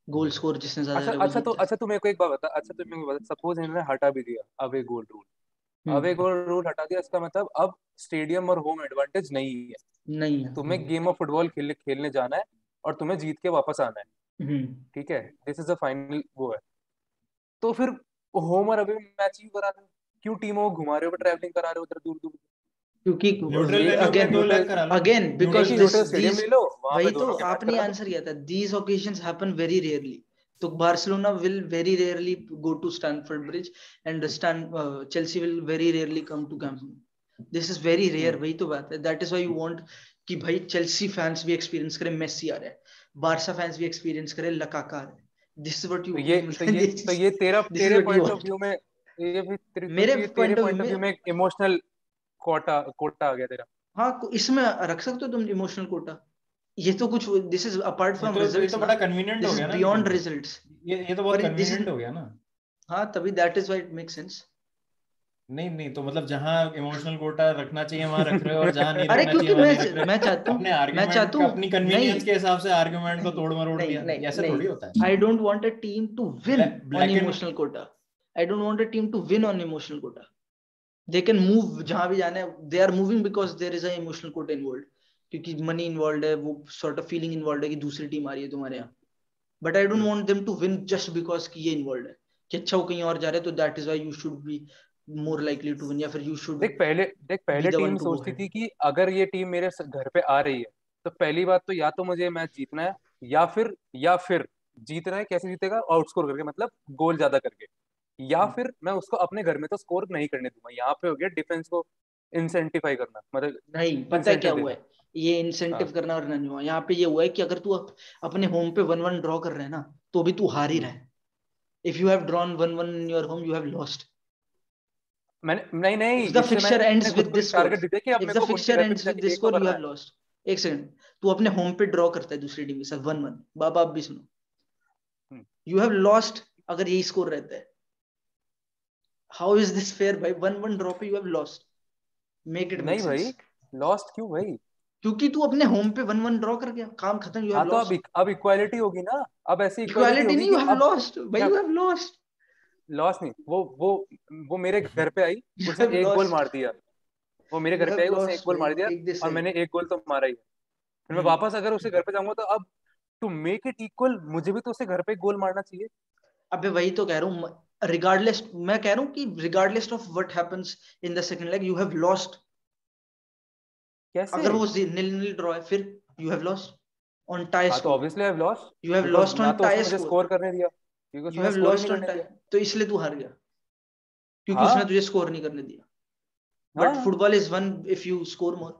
गोल स्कोर जिसने ज्यादा अच्छा करा वो अच्छा तो जीतता है। अच्छा तू मेरे को एक बात बता, अच्छा तू मेरे को बता, सपोज इन्होंने हटा भी दिया अवे गोल रूल, अवे हम्म। गोल रूल हटा दिया, इसका मतलब अब स्टेडियम और होम एडवांटेज नहीं है, नहीं है। तुम्हें गेम ऑफ फुटबॉल खेलने खेलने जाना है और तुम्हें जीत के वापस आना है, हम्म। ठीक है, दिस इज द फाइनल वो है, तो फिर होम और अवे मैच ही करा दो, क्यों टीमों को घुमा रहे हो, ट्रैवलिंग करा रहे हो उधर दूर दूर? क्योंकि न्यूट्रल वेन्यू पे अगेन टोल टैक्स करा लो। अगेन बिकॉज एक ही दिस न्यूट्रल स्टेडियम दीज ले लो, वहां वही पे तो दोनों के मैच आपने करा दो। आंसर किया था, these occasions happen very rarely. तो Barcelona will very rarely go to Stamford Bridge and Chelsea will very rarely come to Camp Nou. This is very rare, वही तो बात है। That is why you want कि भाई चेल्सी फैंस भी एक्सपीरियंस करें मेसी आ रहा है, बारसा फैंस भी एक्सपीरियंस करें लकाका आ रहा है। दिस इज व्हाट यू तो ये तेरे पॉइंट ऑफ व्यू में, मेरे ये तेरे point of view point of view में में एक इमोशनल कोटा आ गया तेरा। हाँ, इसमें रख सकते हो तुम इमोशनल कोटा। ये तो कुछ, दिस इज अपार्ट फ्रॉम ये रिजल्ट्स तो ना, बड़ा कन्वीनियंट दिस हो इज गया ना, बियॉन्ड लेकिन रिजल्ट्स। ये तो बहुत पर दिस कन्वीनियंट इज, हो गया ना। हाँ तभी that is why it make sense. नहीं तो मतलब जहां इमोशनल कोटा रखना चाहिए वहां रख रहे हो, और जहां नहीं अरे रखना चाहिए क्योंकि वहां नहीं रख रहे। मैं चाहता अपने हूँ, मैं आर्ग्यूमेंट चाहता का, हूँ अपनी नहीं कन्वीनियंस के हिसाब से आर्ग्यूमेंट को नहीं तोड़ मरोड़ नहीं दिया, नहीं ऐसे नहीं थोड़ी होता है। I don't want a team to win on black and emotional quota. I don't want a team to win on emotional quota. They can move जहां भी जाना है, they are moving because there is a emotional quota involve, क्योंकि मनी इन्वॉल्व है, वो सॉर्ट ऑफ फीलिंग इन्वॉल्व है कि दूसरी टीम आ रही है तुम्हारे यहाँ। But I don't want them to win just because कि ये इन्वॉल्व है कि अच्छा वो कहीं और जा रहे हैं, तो that is why you should be more likely to win, या फिर यू शुड देख बी पहले the one team to go सोचती हेड। थी कि अगर ये टीम मेरे घर पे आ रही है तो पहली बात तो या तो मुझे मैच जीतना है, या फिर जीतना है, कैसे जीतेगा, आउटस्कोर करके, मतलब गोल ज्यादा करके, या फिर मैं उसको अपने घर में तो स्कोर नहीं करने दूंगा। यहाँ पे हो गया डिफेंस को इंसेंटिफाई करना, मतलब नहीं, पता है क्या इंसेंटिव हुआ देना। है, ये हाँ। इंसेंटिव करना और नहीं हुआ। यहाँ पे ये हुआ है कि अगर तू अपने होम पे 1-1 ड्रॉ कर रहा है ना, तो भी तू हार ही रहा है। If you have drawn 1-1 in your home, you have lost. मैंने नहीं नहीं इफ द इससे फिक्सचर मैंने एंड्स खुद विद को एक दिस स्कोर, टारगेट दिया कि अब इफ मेरे द को उनके फिक्सचर घर पे एंड्स विद जाके दिस एक तो स्कोर, यू करना हैव है। लॉस्ट। एक सेकंड, तू अपने होम पे ड्रॉ करता है दूसरी टीम के साथ 1-1, बाबा आप भी सुनो, हम्म। यू हैव लॉस्ट अगर यही स्कोर रहता है। हाउ इज दिस फेयर भाई? 1-1 ड्रॉ पे you have lost, make it make नहीं सेंस। भाई, लॉस्ट क्यों भाई? क्योंकि तू अपने होम पे 1-1 ड्रॉ कर गया, काम खत्म, यू हैव हाँ तो लॉस्ट। अब इक्वालिटी होगी ना, अब ऐसी इक्वालिटी इक्वालिटी होगी नहीं, कि यू हैव अब लॉस्ट भाई, मैं यू हैव लॉस्ट। लॉस नहीं, वो मेरे घर पे आई, You उसने have एक गोल lost. मार दिया। वो मेरे You घर पे have आई, उसने एक lost गोल भाई, मार दिया, take this और L. मैंने एक गोल तो मारा ही। फिर मैं वापस अगर उसके घर पे जाऊंगा तो अब टू मेक इट इक्वल मुझे भी तो उसके घर पे एक गोल मारना चाहिए। अबे वही तो कह रहा हूँ, रिगार्डलेस, मैं कह रहा हूँ कि regardless of what happens in the second leg, you have lost. कैसे? अगर वो 0-0 ड्रॉ है, फिर you have lost on tie हाँ तो score. Obviously I have lost, you have because lost ना ऑन तो टाई उसने मुझे स्कोर। स्कोर करने दिया, क्योंकि यू उसने मुझे हैव स्कोर ही लॉस्ट नहीं ऑन करने टाई, दिया। तो इसलिए तू हार गया, क्योंकि उसने हाँ तुझे स्कोर नहीं करने दिया। बट हाँ। Football is one if you score more,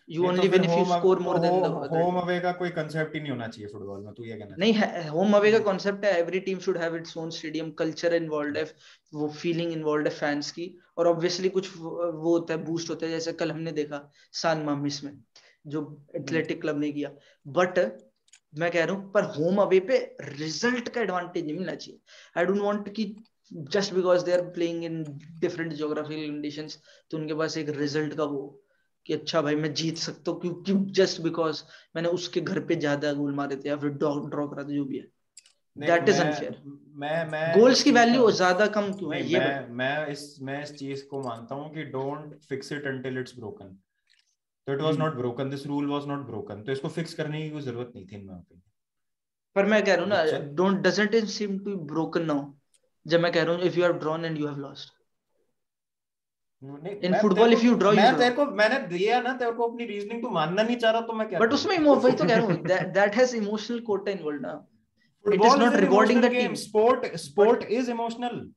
you नहीं तो ओनली फिर win if you score more than the other home team. Away का कोई कंसेप्ट ही नहीं होना चाहिए फुटबॉल में, तू ये कहना नहीं चाहता है, होम अवे का कॉन्सेप्ट है, every team should have its own stadium, culture involve है, वो फीलिंग इन्वॉल्व है फैंस की, और ऑब्वियसली कुछ वो होता है, बूस्ट होता है, जैसे कल हमने देखा सान मामिस में जो है? एथलेटिक क्लब ने किया। बट मैं कह रहा हूँ, पर होम अवे पे रिजल्ट का एडवांटेज नहीं मिलना चाहिए। आई डोंट वांट कि just because they are playing in different geographical conditions, तो उनके पास एक रिजल्ट का वो कि अच्छा भाई मैं जीत सकता हूँ, क्योंकि जस्ट बिकॉज मैंने उसके घर पे ज्यादा गोल मारे थे या फिर ड्रॉ करा था, जो भी है, देख दैट इज अनफेयर। मैं गोल्स इस की चीज का वैल्यू ज्यादा कम क्यों है, नहीं ये बता। मैं इस चीज को मानता हूँ कि don't fix it until it's broken. तो it was hmm. Not broken, this rule was not broken, तो इसको फिक्स करने की कोई जरूरत नहीं थी इन माय ओपिनियन। पर मैं कह रहा हूँ ना, अच्छा don't doesn't it seem to broken now, जब मैं कह रहा हूँ if you have drawn and you have lost नहीं, in football, if you draw you draw. मैंने दिया ना तेरे को अपनी रीजनिंग, तू मानना नहीं चाह रहा तो मैं क्या बट करूं? उसमें वही तो कह रहा हूँ, that has emotional quota involve ना, it is football is not an rewarding emotional the game, team. Sport but is emotional.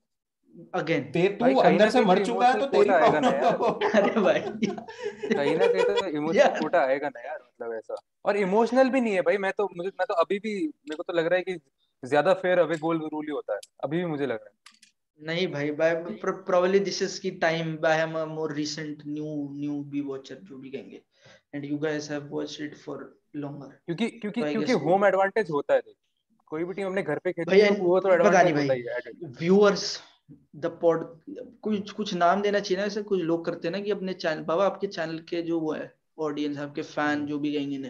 Again ते भाई तू कहीं अंदर ना से कहीं तो मर चुका है इमोशनल तो तेरी कोटा आएगा ना यार, प्रॉब्लम। अरे भाई कहीं ना कहीं तो इमोशनल यार कोटा आएगा ना यार, मतलब ऐसा। और इमोशनल भी नहीं है भाई, मैं तो अभी भी मेरे को तो लग रहा है कि ज्यादा फेयर अवे गोल रूल ही होता है, अभी भी मुझे लग रहा है। नहीं भाई, probably this is की time I am a more recent newbie watcher, जो भी कहेंगे, and you guys have watched it for longer, क्योंकि so क्योंकि I क्योंकि guess वो होम एडवांटेज होता है, देख कोई भी टीम अपने घर पे खेलती भाई है तो वो तो पता नहीं एडवांटेज भाई, होता ही है added। viewers द पॉड, कुछ कुछ नाम देना चाहिए ना, ऐसे कुछ लोग करते हैं ना कि अपने चैनल, बाबा आपके चैनल के जो वो है ऑडियंस, आपके फैन जो भी कहेंगे ना,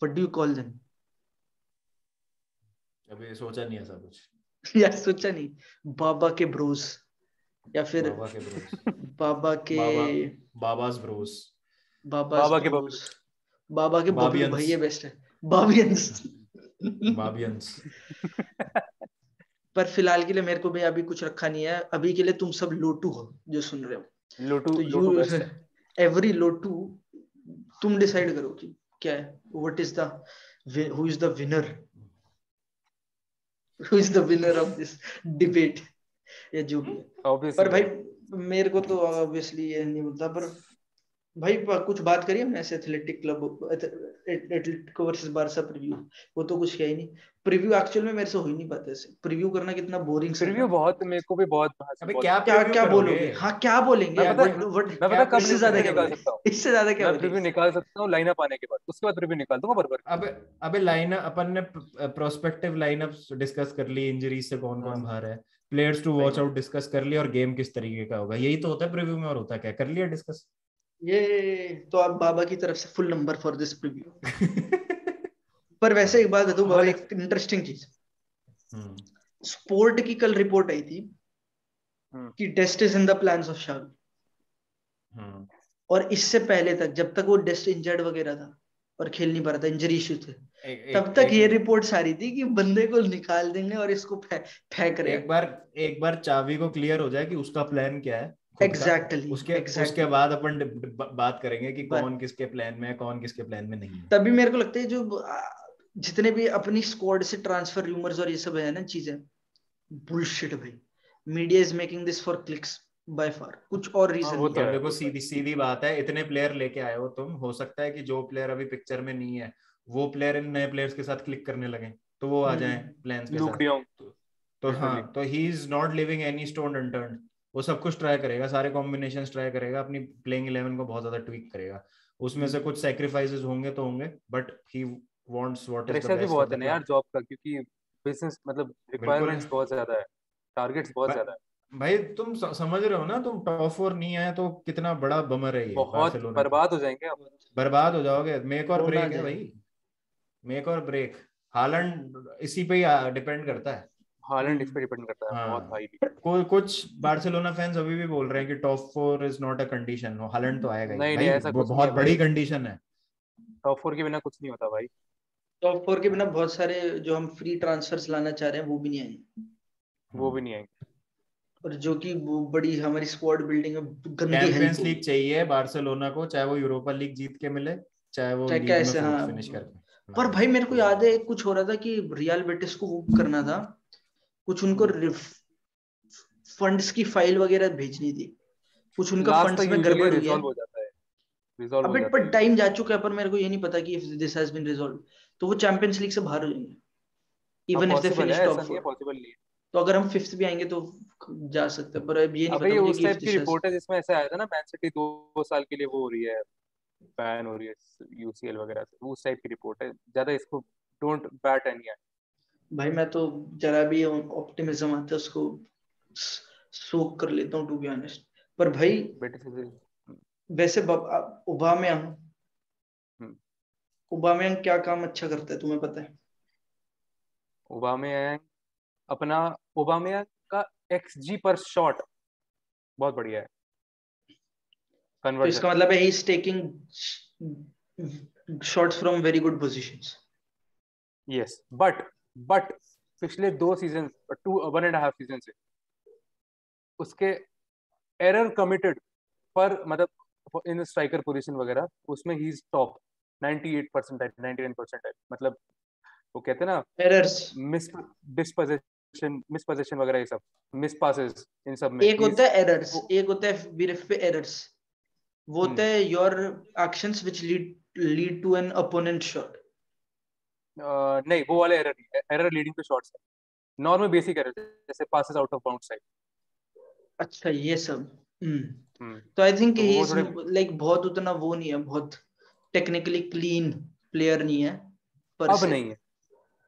what do you call them? अभी सोचा नहीं ऐसा कुछ। यार सोचा नहीं, बाबा के ब्रोस, या फिर बाबा के ब्रोस, बाबा के बाबास ब्रोस, बाबास बाबा के ब्रोस, बाबा के बबलू भाई, बाबियंस, ये बेस्ट है, बाबियंस। बाबियंस। पर फिलहाल के लिए मेरे को भी अभी कुछ रखा नहीं है। अभी के लिए तुम सब लोटू हो जो सुन रहे हो, लोटू तो लोटू यू बेस्ट है। एवरी लोटू तुम डिसाइड करो कि क्या है, what is the who is the winner, who is the winner of this debate, या जो भी है। ऑब्वियसली पर भाई मेरे को तो ऑब्वियसली ये नहीं बोलता, पर भाई कुछ बात करिए हमने ऐसे athletic club Atletico versus Barça preview, वो तो कुछ है ही नहीं। प्रीव्यू एक्चुअल में मेरे से हो ही नहीं पाता, ऐसे प्रीव्यू करना कितना बोरिंग सा है प्रीव्यू ना। बहुत, मेरे को भी बहुत अबे बहुत क्या क्या प्रीव्यू क्या करोगे? बोलोगे, हाँ क्या बोलेंगे, मैं पता मैं पता कब इससे ज्यादा प्रीव्यू क्या निकाल बोलेंगे, सकता हूँ। इससे ज्यादा क्या मैं बोलेंगे। प्रीव्यू निकाल सकता हूँ लाइनअप आने के बाद, उसके बाद प्रीव्यू निकाल दूंगा बराबर। अबे अबे लाइन अपन ने प्रोस्पेक्टिव लाइनअप्स डिस्कस कर ली, इंजरीज से कौन कौन हाँ बाहर है, प्लेयर्स टू सही वॉच बात। आउट डिस्कस कर लिया, और गेम किस तरीके का होगा, यही तो होता है प्रीव्यू में। और होता क्या, कर लिया डिस्कस। ये तो आप बाबा की तरफ से full number for this preview. पर वैसे एक बात है तो बाबा, मतलब एक इंटरेस्टिंग चीज, हम्म स्पोर्ट की कल रिपोर्ट आई थी हम्म, कि डेस्ट is in the plans of Shahrukh, hmm और इससे पहले तक जब तक वो डेस्ट इंजर्ड वगैरह था और खेल नहीं पा रहा था, इंजरी इश्यू थे, एक तब एक तक एक ये रिपोर्ट आ रही थी कि बंदे को निकाल देंगे और इसको फेंक रहे एक हैं। बार एक बार चावी को क्लियर हो जाए कि उसका प्लान क्या है खुद का, एग्जैक्टली उसके उसके एग्जैक्टली। बाद अपन बात करेंगे कि पर कौन किसके प्लान में है, कौन किसके प्लान में नहीं है। तभी मेरे को लगता है जो जितने भी अपनी स्क्वाड से ट्रांसफर रूमर्स और ये सब है ना चीजें, बुलशिट भाई। Media is making this for clicks by far, कुछ और हाँ रीजन वो नहीं तो यार है। है, देखो, वो तो है। सीधी सीधी बात है, इतने प्लेयर लेके आए हो तुम, हो सकता है कि जो प्लेयर अभी पिक्चर में नहीं है वो प्लेयर इन नए प्लेयर्स के साथ क्लिक करने लगे, तो वो आ जाए प्लान्स के लूक साथ। डियोंग तो लिटरली। हाँ, तो he is not living any stone unturned. वो सब कुछ ट्राई करेगा, सारे कॉम्बिनेशंस ट्राई करेगा, अपनी प्लेइंग 11 को बहुत ज्यादा ट्वीक करेगा। उसमें से कुछ सेक्रीफाइसेस होंगे तो होंगे, but he wants what is the pressure भी बेस्ट फॉर बहुत है द ना क्लब। यार जॉब का, क्योंकि बिजनेस मतलब बिल्कुल। रिक्वायरमेंट्स बहुत ज्यादा है, टारगेट्स बहुत भाई, ज्यादा है। भाई तुम समझ रहे हो ना, तुम टॉप 4 नहीं आए तो कितना बड़ा बमर है ये बहुत बार्सिलोना के लिए। बर्बाद हो जाएंगे अब। बर्बाद हो जाओगे, मेक और होना ब्रेक है जाए। भाई, मेक और ब्रेक। हालैंड इसी पे ही डिपेंड करता है। हालैंड इस पे हम्म। डिपेंड करता है बहुत हाँ, हाईली। कुछ बार्सिलोना फैंस अभी भी बोल रहे हैं कि top 4 is not a condition, Holland तो आएगा ही नहीं नहीं, भाई, ऐसा वो कुछ नहीं बहुत है बड़ी भाई। कंडीशन है। टॉप 4 के बिना कुछ नहीं होता भाई। टॉप फोर के बिना बहुत सारे जो हम फ्री ट्रांसफर्स लाना चाह रहे हैं वो भी नहीं आएंगे, वो भी नहीं आएंगे। और जो कि वो बड़ी हमारी स्क्वाड बिल्डिंग में गंदी चैंपियंस हेल्प लीग होगी। चाहिए बार्सिलोना को, चाहे वो यूरोपा लीग जीत के मिले, चाहे वो चाहे लीग में कैसे, हाँ। फोर्थ फिनिश करके। पर हाँ, भाई मेरे को कोई याद नहीं। है कुछ हो रहा था कि रियल बेटिस को वो करना था, कुछ उनको फंड्स की फाइल वगैरह भेजनी थी, कुछ उनका लास्ट तक फंड्स में यूजुअली गड़बड़ हुई है। रिजॉल्व हो जाता है, रिजॉल्व हो अबे जाता पर है टाइम यूजुअली। जा चुका है, पर मेरे को ये नहीं पता कि if this has been resolve तो वो चैंपियंस लीग से बाहर हो जाएंगे, हाँ इवन इफ दे पॉसिबल है, फिनिश टॉप ऐसा नहीं है, फोर। पॉसिबल नहीं है। तो अगर हम फिफ्थ भी आएंगे तो जा सकते हैं, पर अब ये नहीं अबे पता ये मुझे उस कि इफ टाइप की दिस हैज। रिपोर्ट है जिसमें ऐसा आया था ना, मैन सिटी 2 साल के लिए वो हो रही है, बैन हो रही है यूसीएल वगैरह से, उस टाइप की रिपोर्ट है। ज्यादा इसको डोंट बैट एनी आई। भाई मैं तो जरा भी ऑप्टिमिज्म आता है उसको सोक कर लेता हूँ टू बी ऑनेस्ट। पर भाई बेटे से वैसे ओबामेयांग, ओबामेयांग क्या काम अच्छा करता है तुम्हें पता है? ओबामेयांग अपना, ओबामेयांग का एक्सजी पर शॉट बहुत बढ़िया है, तो कन्वर्जन। इसका मतलब है he is taking shots from very good positions. Yes but पिछले 2 सीजन, 1.5 सीजन से उसके एरर कमिटेड पर मतलब इन स्ट्राइकर पोजीशन वगैरह उसमें ही इज टॉप 98%, 99% है मतलब। वो कहते हैं ना, एरर्स, मिस मिसपोजिशन वगैरह, ये सब मिस पासेस, इन सब में एक ही होता इज। है एरर्स, एक होता है बीरफ पे एरर्स, वो होता है your actions which lead to an opponent shot. नहीं वो वाले एरर नहीं, एरर लीडिंग टू शॉट्स है, नॉर्मल बेसिक एरर जैसे passes out of bound side. अच्छा ये सब। तो आई थिंक तो ही वो इज थोड़े लाइक बहुत उतना वो नहीं है, बहुत टेक्निकली क्लीन प्लेयर नहीं है पर अब से। नहीं है।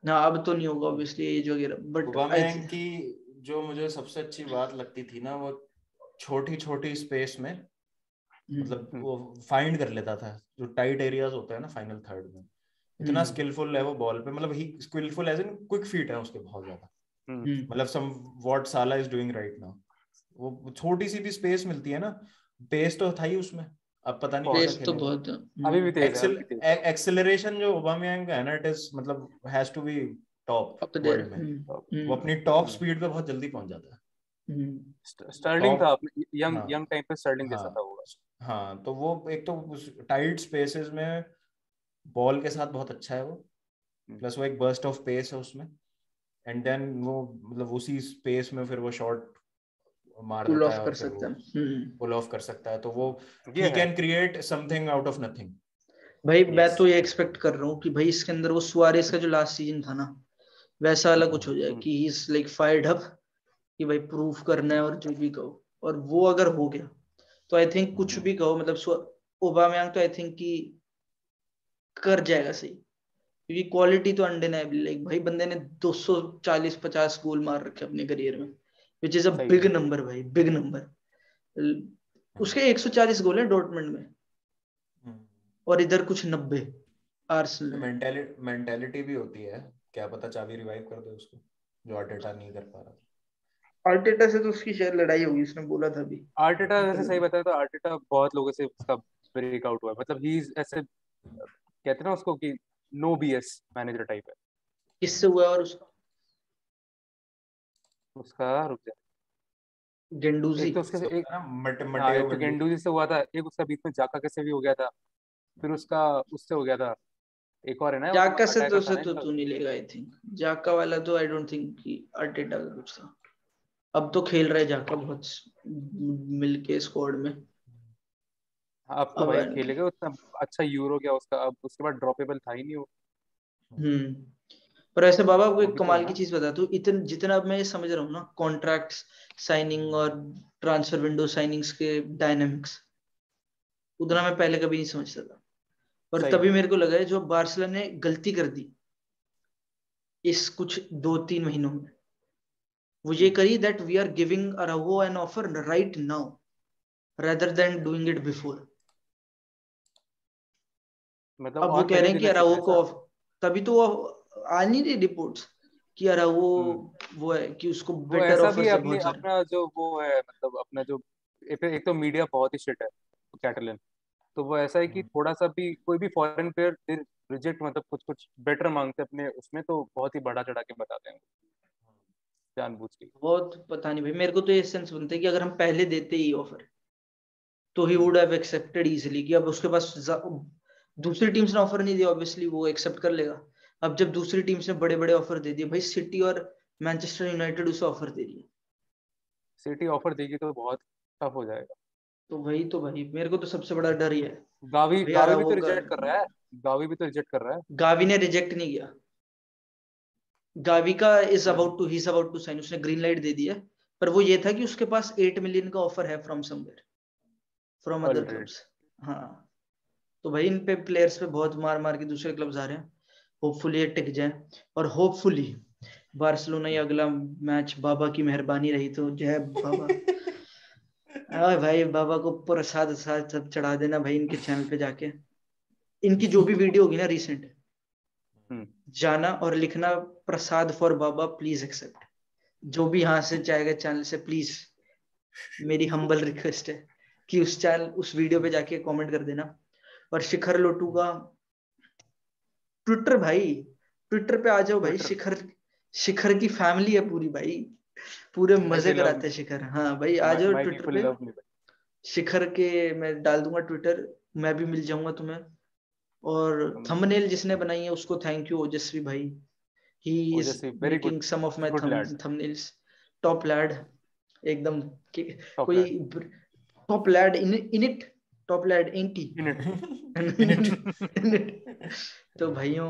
ना अब तो नहीं होगा ऑब्वियसली एज वगैरह, बट आई ओबामेयांग की जो मुझे सबसे अच्छी बात लगती थी ना, वो छोटी छोटी स्पेस में, मतलब हम्म, वो फाइंड कर लेता था जो टाइट एरियाज होते हैं ना फाइनल थर्ड में। इतना स्किलफुल है वो बॉल पे, मतलब he skilful as in quick feet है उसके बहुत ज्यादा, मतलब सम व्हाट साला इज डूइंग राइट नाउ। वो छोटी सी भी स्पेस मिलती है ना, पेस तो था ही उसमें, अब पता नहीं बहुत कैसा पेस तो खेलेगा। बहुत अभी भी तेज है, अभी भी तेज है। एक्सेलरेशन जो ओबामेयांग का है ना, इट इज मतलब हैज टू बी टॉप अब तो वर्ल्ड में, वो अपनी टॉप स्पीड पे बहुत जल्दी पहुंच जाता है। स्टर्लिंग था अपने हाँ यंग टाइम पे, स्टर्लिंग जैसा था हाँ वो। हाँ, तो वो एक तो टाइट स्पेसेस में बॉल के साथ बहुत अच्छा है वो, प्लस वो एक बर्स्ट ऑफ पेस है उसमें, एंड देन वो मतलब उसी स्पेस में फिर वो शॉट मार पुल देता ऑफ है कर और फिर वो सकता है। पुल ऑफ कर सकता है, तो वो ये ही है can create something out of nothing. भाई मैं यस, तो ये एक्सपेक्ट कर रहा हूँ कि भाई इसके अंदर वो सुआरेस का जो लास्ट सीजन था ना, वैसा वाला कुछ हो जाए कि he is like fired up, कि भाई प्रूफ करना है और जो भी कहो, और वो अगर हो गया तो आई थिंक कुछ भी कहो, मतलब ओबामयांग तो आई थिंक कि कर जाएगा सही, क्योंकि क्वालिटी तो अनडिनाइबल, लाइक भाई बंदे ने 240-50 गोल मार रखे अपने करियर में, विच इज अ सही बिग है। नंबर भाई, बिग नंबर। उसके 140 गोल है डॉर्टमुंड में, और इधर कुछ 90 आर्सेनल में। मेंटेलिटी भी होती है, क्या पता चाबी रिवाइव कर दे उसको, जो आर्टेटा नहीं कर पा रहा। आर्टेटा से तो उसकी शायद लड़ाई होगी, उसने बोला था अभी। आर्टेटा वैसे सही बताया तो आर्टेटा बहुत लोगों से उसका ब्रेकआउट हुआ है, मतलब ही इज ऐसे कहते हैं ना उसको कि नो बीएस मैनेजर टाइप है किससे हुआ और उसका। रुक जा, गेंडूजी। एक तो उसके इससे एक, ना हाँ मटेओ एक तो गंडूजी। गेंडूजी से हुआ था, एक उसका बीच में जाका कैसे भी हो गया था, फिर उसका उससे हो गया था, एक और है ना वो जाका से तो अटैकर था से ना तो इनका। तू नहीं लेगा आई थिंक, जाका वाला तो आई डोंट थिंक कि आर्टेटा का कुछ था। अब तो खेल रहा है जाका बहुत मिलके स्क्वाड में। हाँ, अब तो अब भाई खेलेगा उतना अच्छा यूरो गया उसका, अब उसके बाद ड्रॉपेबल था ही नहीं वो। पर ऐसे बाबा को वो एक भी तो है कमाल की ना। चीज बता तू, इतन जितना अब मैं ये समझ रहा हूँ ना कॉन्ट्रैक्ट्स साइनिंग और ट्रांसफर विंडो साइनिंग्स के डायनामिक्स, उतना मैं पहले कभी नहीं समझता था। और सही तभी में मेरे को लगा है जो बार्सिलोना ने गलती कर दी इस कुछ 2-3 महीनों में, वो ये करी that we are giving Araujo an offer right now rather than doing it before। मतलब अब वो और कह रहे पहले हैं कि देना चाहिए अराउहो था को ऐसा। तभी तो वो आ नहीं रही रिपोर्ट्स कि अराउहो हम्म वो है कि उसको वो बेटर ऐसा भी है ऑफर्स है अपने बहुत सारे। अपना जो वो है, मतलब अपना जो एक तो मीडिया बहुत ही शिट है कैटलन, तो वो ऐसा है कि थोड़ा सा भी कोई भी फॉरेन प्लेयर रिजेक्ट, मतलब कुछ कुछ बेटर मांगते हैं अपने उसमें, तो बहुत ही बढ़ा चढ़ा के बताते हैं जानबूझ के। बहुत पता नहीं भाई, मेरे को तो ये सेंस बनता है कि अगर हम पहले देते ही ऑफर तो ही हम्म, वुड हैव एक्सेप्टेड इजीली, कि अब उसके पास दूसरी टीम्स ने ऑफर नहीं दिया, ऑब्वियसली वो एक्सेप्ट कर लेगा। अब जब दूसरी टीम्स ने बड़े बड़े ऑफर दे दिए, भाई सिटी और मैनचेस्टर यूनाइटेड उसे ऑफर दे रही है, सिटी ऑफर देगी तो बहुत टफ हो जाएगा। तो वही तो भाई मेरे को तो सबसे बड़ा डर ही है कि गावी भाई गावी भी अराउहो तो का। रिजेक्ट कर रहा है, गावी भी तो रिजेक्ट कर रहा है। गावी ने रिजेक्ट नहीं किया, गावी का इज अबाउट टू साइन, उसने ग्रीन लाइट दे दी है। पर वो ये था कि उसके पास 8 मिलियन का ऑफर है from somewhere, from other already clubs. हाँ, तो भाई इन पे प्लेयर्स पे बहुत मार मार के दूसरे क्लब्स आ रहे हैं, होपफुली ये टिक जाए। और होपफुली बार्सिलोना ये अगला मैच, बाबा की मेहरबानी रही तो जय बाबा। अरे भाई बाबा को प्रसाद साथ सब चढ़ा देना भाई इनके चैनल पे जाके, इनकी जो भी वीडियो होगी ना रिसेंट, जाना और लिखना प्रसाद फॉर बाबा प्लीज एक्सेप्ट, जो भी यहाँ से जाएगा चैनल से प्लीज, मेरी हम्बल रिक्वेस्ट है कि उस चैनल उस वीडियो पे जाके कमेंट कर देना। और शिखर लोटू का ट्विटर भाई, ट्विटर पे आ जाओ भाई, ट्विटर शिखर शिखर की फैमिली है पूरी भाई, पूरे भाई मजे दे लव कराते हैं शिखर। हाँ भाई आ जाओ माय ट्विटर पीपल पे, लव मी। शिखर के मैं डाल दूंगा ट्विटर, मैं भी मिल जाऊंगा तुम्हें। और थंबनेल जिसने बनाई है उसको थैंक यू ओजस्वी भाई, he is Ojasvi very good, making some of my good lad, thumbnails, top lad एकदम। टॉप कोई lad top lad in it, top lad anti in it. In it. In it. तो भाइयों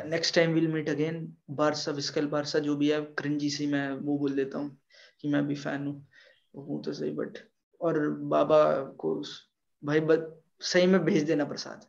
next time will meet again. Barca Visca Barca जो भी है क्रिंजी सी मैं वो बोल देता हूँ कि मैं भी फैन हूँ तो सही, बट और बाबा को भाई सही में भेज देना प्रसाद।